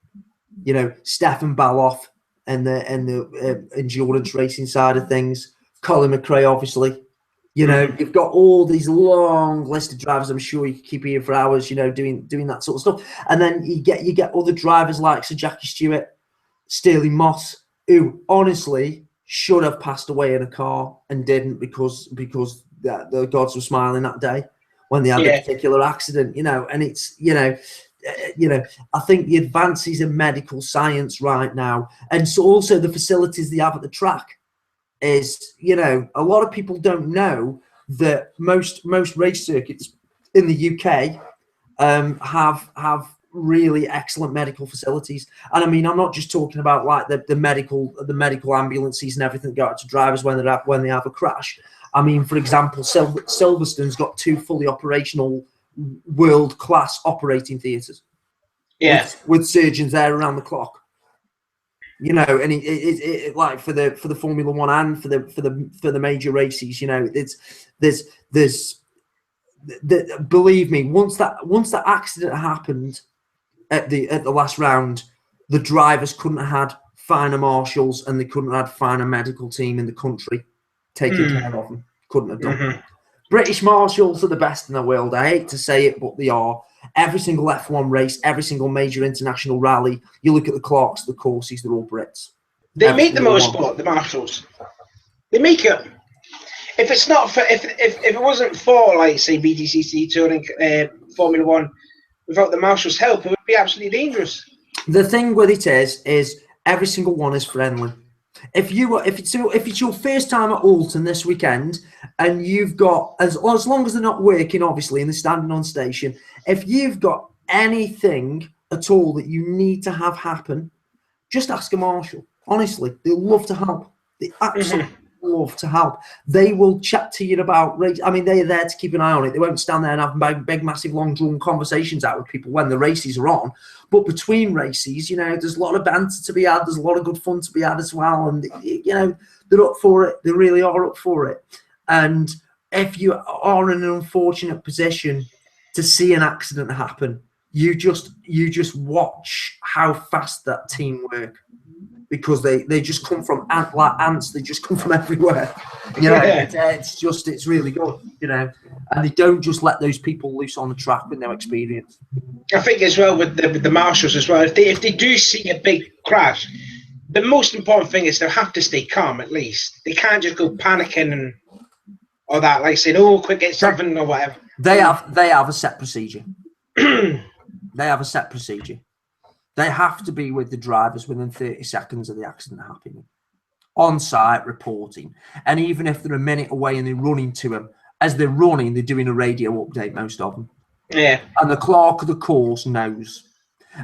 A: Stefan Baloff and the endurance racing side of things, Colin McRae, obviously. You've got all these long list of drivers. I'm sure you could keep here for hours, doing that sort of stuff. And then you get other drivers like Sir Jackie Stewart, Stirling Moss, who honestly should have passed away in a car and didn't because the gods were smiling that day when they had a particular accident. And it's I think the advances in medical science right now, and so also the facilities they have at the track, is a lot of people don't know that most race circuits in the UK have really excellent medical facilities. And I mean, I'm not just talking about like the medical ambulances and everything that go out to drivers when they have a crash. I mean, for example, Silverstone's got 2 fully operational world-class operating theatres.
B: Yeah.
A: With surgeons there around the clock. You know, and it like for the Formula One and for the major races, you know, believe me, once that accident happened at the last round, the drivers couldn't have had finer marshals and they couldn't have had finer medical team in the country taking care of them. Couldn't have done. British marshals are the best in the world. I hate to say it, but they are. Every single F1 race, every single major international rally, you look at the clocks, the courses, they're all Brits.
B: They make the motorsport, the marshals. They make it. If it's not for, if it wasn't for, like, say, BTCC touring Formula One, without the marshals' help, it would be absolutely dangerous.
A: The thing with it is every single one is friendly. If it's your first time at Alton this weekend, and you've got as long as they're not working, obviously, and they're standing on station, if you've got anything at all that you need to have happen, just ask a marshal. Honestly, they'll love to help. They absolutely love to help. They will chat to you about race. I mean, they're there to keep an eye on it. They won't stand there and have big, massive, long, drawn conversations out with people when the races are on. But between races, you know, there's a lot of banter to be had. There's a lot of good fun to be had as well. And, you know, they're up for it. They really are up for it. And if you are in an unfortunate position to see an accident happen, you just watch how fast that team work, because they just come from like ants. They just come from everywhere. You know, it's really good. You know, and they don't just let those people loose on the track with no experience.
B: I think as well with the marshals as well. If they do see a big crash, the most important thing is they have to stay calm. At least they can't just go panicking and or that, like saying, "Oh, quick, get something" or whatever.
A: They have a set procedure. They have a set procedure. They have to be with the drivers within 30 seconds of the accident happening, on site reporting. And even if they're a minute away and they're running to them, as they're running, they're doing a radio update, most of them.
B: Yeah.
A: And the clerk of the course knows.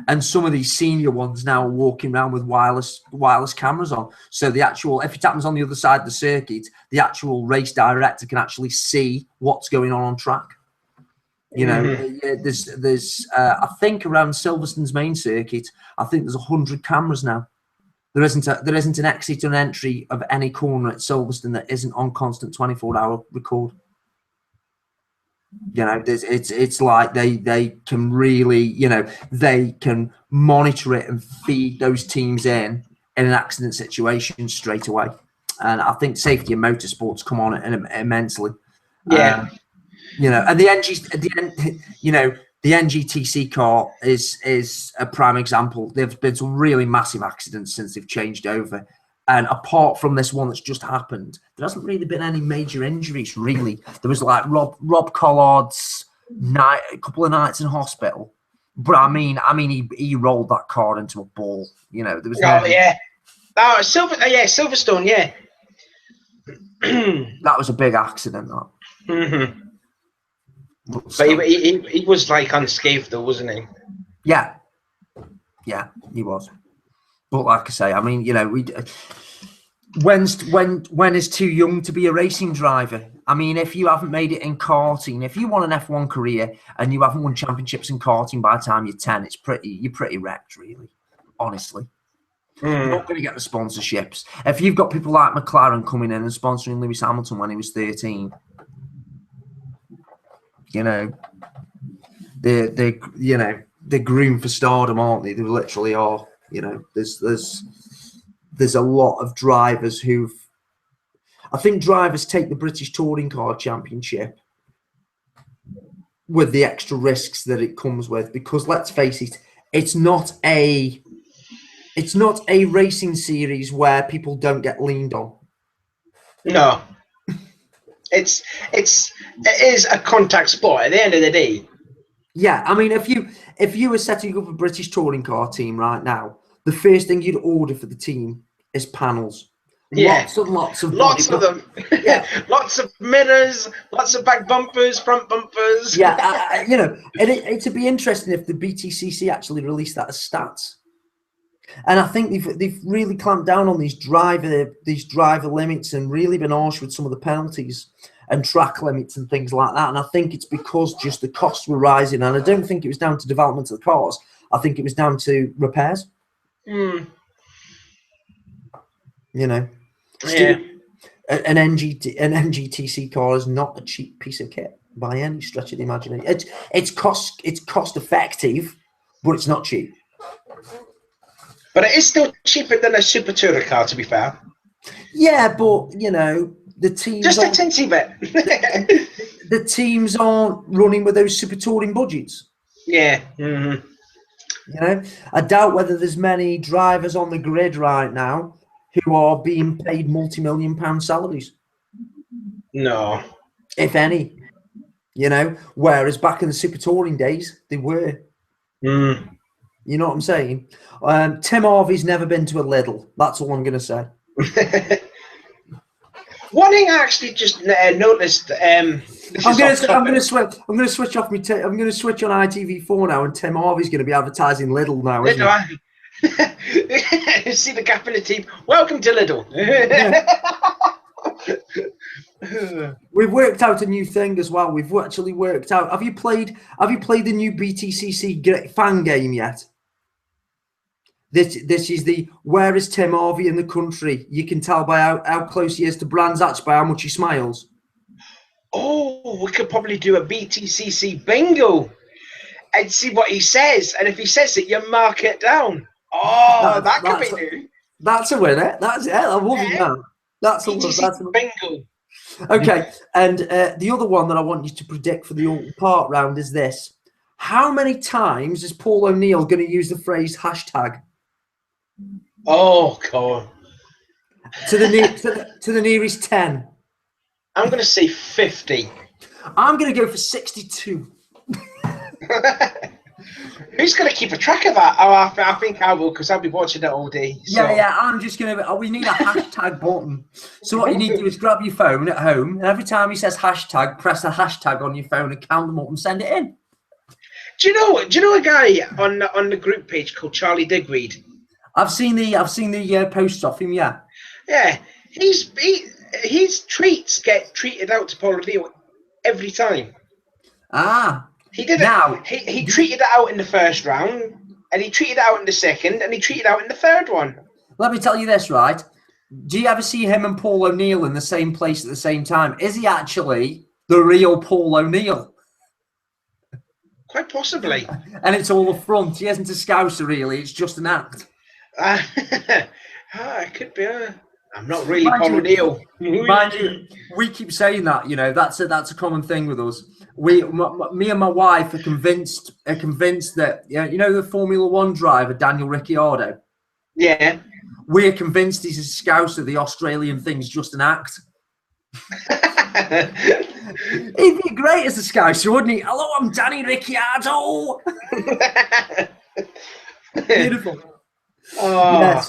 A: And some of these senior ones now are walking around with wireless cameras on. So the actual, if it happens on the other side of the circuit, the actual race director can actually see what's going on track. You know, there's I think around Silverstone's main circuit, I think there's 100 cameras now. There isn't an exit or an entry of any corner at Silverstone that isn't on constant 24-hour record. You know, it's like they can really, you know, they can monitor it and feed those teams in an accident situation straight away. And I think safety and motorsports come on it immensely.
B: Yeah.
A: You know, and the NGTC car is a prime example. There've been some really massive accidents since they've changed over. And apart from this one that's just happened, there hasn't really been any major injuries, really. There was like Rob Collard's a couple of nights in hospital. But I mean, he rolled that car into a ball. You know, there was
B: Silverstone, yeah.
A: That was a big accident, that.
B: Mm-hmm. But he was like unscathed though, wasn't he?
A: Yeah, he was. But like I say, I mean, you know, when is too young to be a racing driver? I mean, if you haven't made it in karting, if you want an F1 career and you haven't won championships in karting by the time you're 10, you're pretty wrecked, really. Honestly, you're not going to get the sponsorships. If you've got people like McLaren coming in and sponsoring Lewis Hamilton when he was 13. You know, they're groomed for stardom, aren't they? They literally are. You know, there's a lot of drivers I think drivers take the British Touring Car Championship with the extra risks that it comes with, because let's face it, it's not a racing series where people don't get leaned on.
B: No. It is a contact sport at the end of the day.
A: Yeah, I mean, if you were setting up a British touring car team right now, the first thing you'd order for the team is panels.
B: Yeah.
A: Lots of
B: them.
A: Yeah.
B: Lots of mirrors, lots of back bumpers, front bumpers.
A: Yeah, you know, it'd be interesting if the BTCC actually released that as stats. And I think they've really clamped down on these driver limits and really been harsh with some of the penalties and track limits and things like that. And I think it's because just the costs were rising. And I don't think it was down to development of the cars. I think it was down to repairs.
B: Mm.
A: You know,
B: Yeah.
A: An MGTC car is not a cheap piece of kit by any stretch of the imagination. It's cost effective, but it's not cheap.
B: But it is still cheaper than a Super Tourer car, to be fair.
A: Yeah, but you know, the teams
B: just a teensy bit.
A: the teams aren't running with those Super Touring budgets.
B: Yeah. Mm-hmm.
A: You know, I doubt whether there's many drivers on the grid right now who are being paid multi-million-pound salaries.
B: No.
A: If any. You know, whereas back in the Super Touring days, they were.
B: Mm.
A: You know what I'm saying? Tim Harvey's never been to a Lidl. That's all I'm going to say.
B: One thing I actually just noticed.
A: I'm going to switch. I'm going to switch off my. I'm going to switch on ITV4 now, and Tim Harvey's going to be advertising Lidl now. Isn't he?
B: See the gap in the team. Welcome to Lidl.
A: We've worked out a new thing as well. We've actually worked out. Have you played the new BTCC fan game yet? This is the where is Tim Harvey in the country? You can tell by how close he is to Brands Hatch by how much he smiles.
B: Oh, we could probably do a BTCC bingo and see what he says. And if he says it, you mark it down. Oh, that could be new.
A: That's a winner. That's it. I love it now. That's a
B: bingo.
A: Okay, and the other one that I want you to predict for the Alton Park round is this: how many times is Paul O'Neill going to use the phrase hashtag?
B: Oh God!
A: To the nearest 10.
B: I'm going to say 50.
A: I'm going to go for 62.
B: Who's going to keep a track of that? Oh, I think I will, because I'll be watching it all day. So.
A: Yeah. I'm just going to. We need a hashtag button. So what you need to do is grab your phone at home, and every time he says hashtag, press the hashtag on your phone and count them up and send it in.
B: Do you know a guy on the group page called Charlie Digweed?
A: I've seen the posts off him. Yeah.
B: Yeah, his treats get treated out to Paul O'Neill every time.
A: Ah.
B: He did it. Now he treated it out in the first round, and he treated it out in the second, and he treated it out in the third one.
A: Let me tell you this, right? Do you ever see him and Paul O'Neill in the same place at the same time? Is he actually the real Paul O'Neill?
B: Quite possibly.
A: And it's all a front. He isn't a scouser, really. It's just an act.
B: It could be. I'm not really Paul O'Neill.
A: Mind you, we keep saying that. You know, that's a common thing with us. Me and my wife are convinced that you know the Formula One driver Daniel Ricciardo.
B: Yeah.
A: We're convinced he's a scouser. The Australian thing's just an act. He'd be great as a scouser, wouldn't he? Hello, I'm Danny Ricciardo. Beautiful.
B: Oh.
A: Yeah,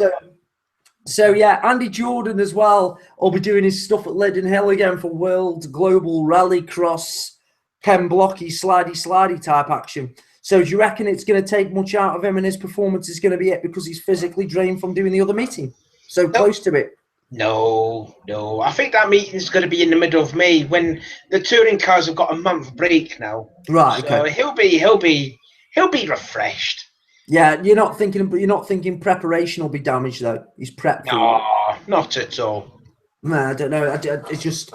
A: so yeah, Andy Jordan as well will be doing his stuff at Leaden Hill again for World Global Rallycross, Ken Blocky, slidey type action. So do you reckon it's going to take much out of him and his performance is going to be it because he's physically drained from doing the other meeting? So close to it.
B: No. I think that meeting is going to be in the middle of May when the touring cars have got a month break now.
A: Right.
B: So
A: okay.
B: He'll be refreshed.
A: Yeah, you're not thinking preparation will be damaged though. He's prepped.
B: No, not at all.
A: No, I don't know. It's just,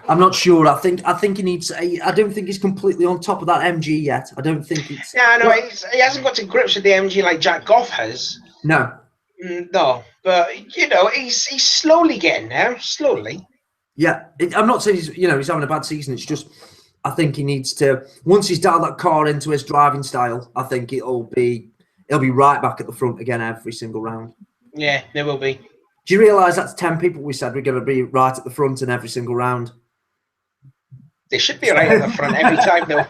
A: I'm not sure. I think he needs. I don't think he's completely on top of that MG yet. I don't think it's.
B: Yeah, no, he hasn't got to grips with the MG like Jack Goff has.
A: No.
B: No, but you know he's slowly getting there. Slowly.
A: Yeah, I'm not saying he's having a bad season. It's just I think he needs to once he's dialed that car into his driving style. I think he'll be right back at the front again every single round.
B: Yeah, there will be.
A: Do you realise that's 10 people we said we're going to be right at the front in every single round?
B: They should be right at the front every time, though.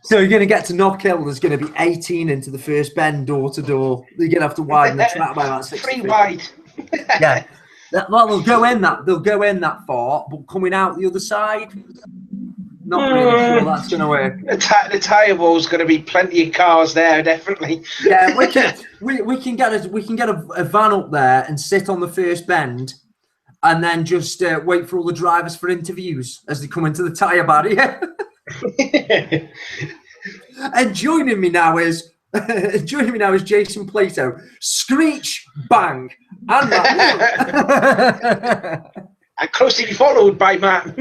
A: So you're going to get to Knockhill. There's going to be 18 into the first bend, door to door. You're going to have to widen the track by about 6
B: 3
A: feet.
B: wide.
A: Yeah. Well, they'll go in that far, but coming out the other side, not really sure that's going to work.
B: The tyre wall's going to be plenty of cars there, definitely.
A: Yeah, we can get a van up there and sit on the first bend, and then just wait for all the drivers for interviews as they come into the tyre barrier. And joining me now is Jason Plato, Screech, Bang, and Matt.
B: And closely followed by Matt.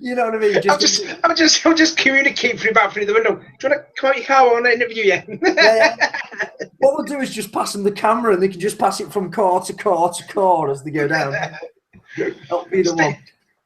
A: You know what I mean?
B: I'll just communicate through the window. Do you want to come out your car? I want to interview you.
A: Yeah. What we'll do is just pass them the camera, and they can just pass it from car to car to car as they go down. That'll be the one.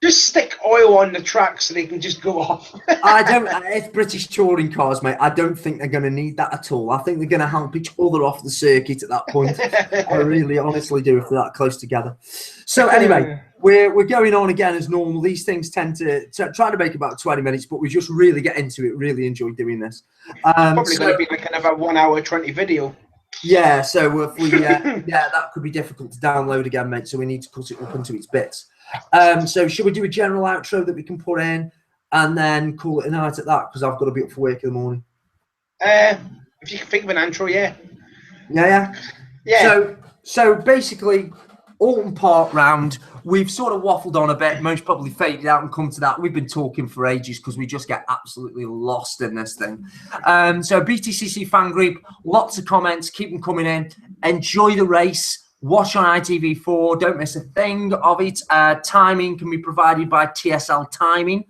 B: Just stick oil on the track so they can just go off.
A: It's British touring cars, mate. I don't think they're going to need that at all. I think they're going to help each other off the circuit at that point. I really, honestly do if they're that close together. So anyway, we're going on again as normal. These things tend to try to make about 20 minutes, but we just really get into it. Really enjoy doing this.
B: Probably going to be like another 1 hour 20 video.
A: Yeah, so if we that could be difficult to download again, mate. So we need to cut it up into its bits. So should we do a general outro that we can put in and then call it a night at that, because I've got to be up for work in the morning?
B: If you can think of an intro, yeah.
A: So basically, Alton Park round, we've sort of waffled on a bit, most probably faded out and come to that. We've been talking for ages because we just get absolutely lost in this thing. So BTCC fan group, lots of comments, keep them coming in. Enjoy the race. Watch on ITV4. Don't miss a thing of it. Timing can be provided by TSL Timing.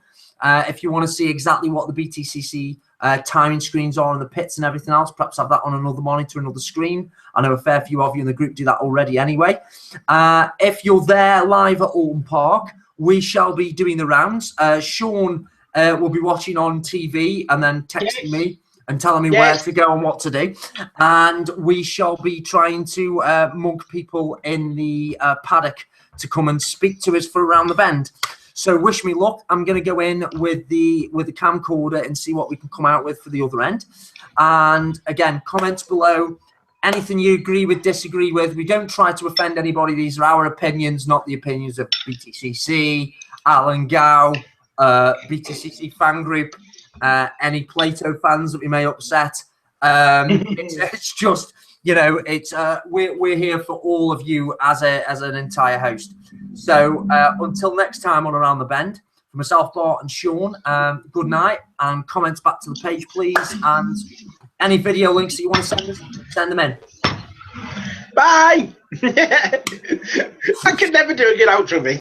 A: If you want to see exactly what the BTCC timing screens are in the pits and everything else, perhaps have that on another monitor, another screen. I know a fair few of you in the group do that already anyway. If you're there live at Alton Park, we shall be doing the rounds. Sean will be watching on TV and then texting me and telling me where to go and what to do. And we shall be trying to mug people in the paddock to come and speak to us for around the bend. So wish me luck. I'm going to go in with the camcorder and see what we can come out with for the other end. And again, comments below. Anything you agree with, disagree with. We don't try to offend anybody. These are our opinions, not the opinions of BTCC, Alan Gow, BTCC fan group, any Plato fans that we may upset. It's just, you know, it's we're here for all of you as an entire host. So until next time on Around the Bend, for myself, Bart and Sean, good night, and comments back to the page, please, and any video links that you want to send us, send them in.
B: Bye. I can never do a good outro, me.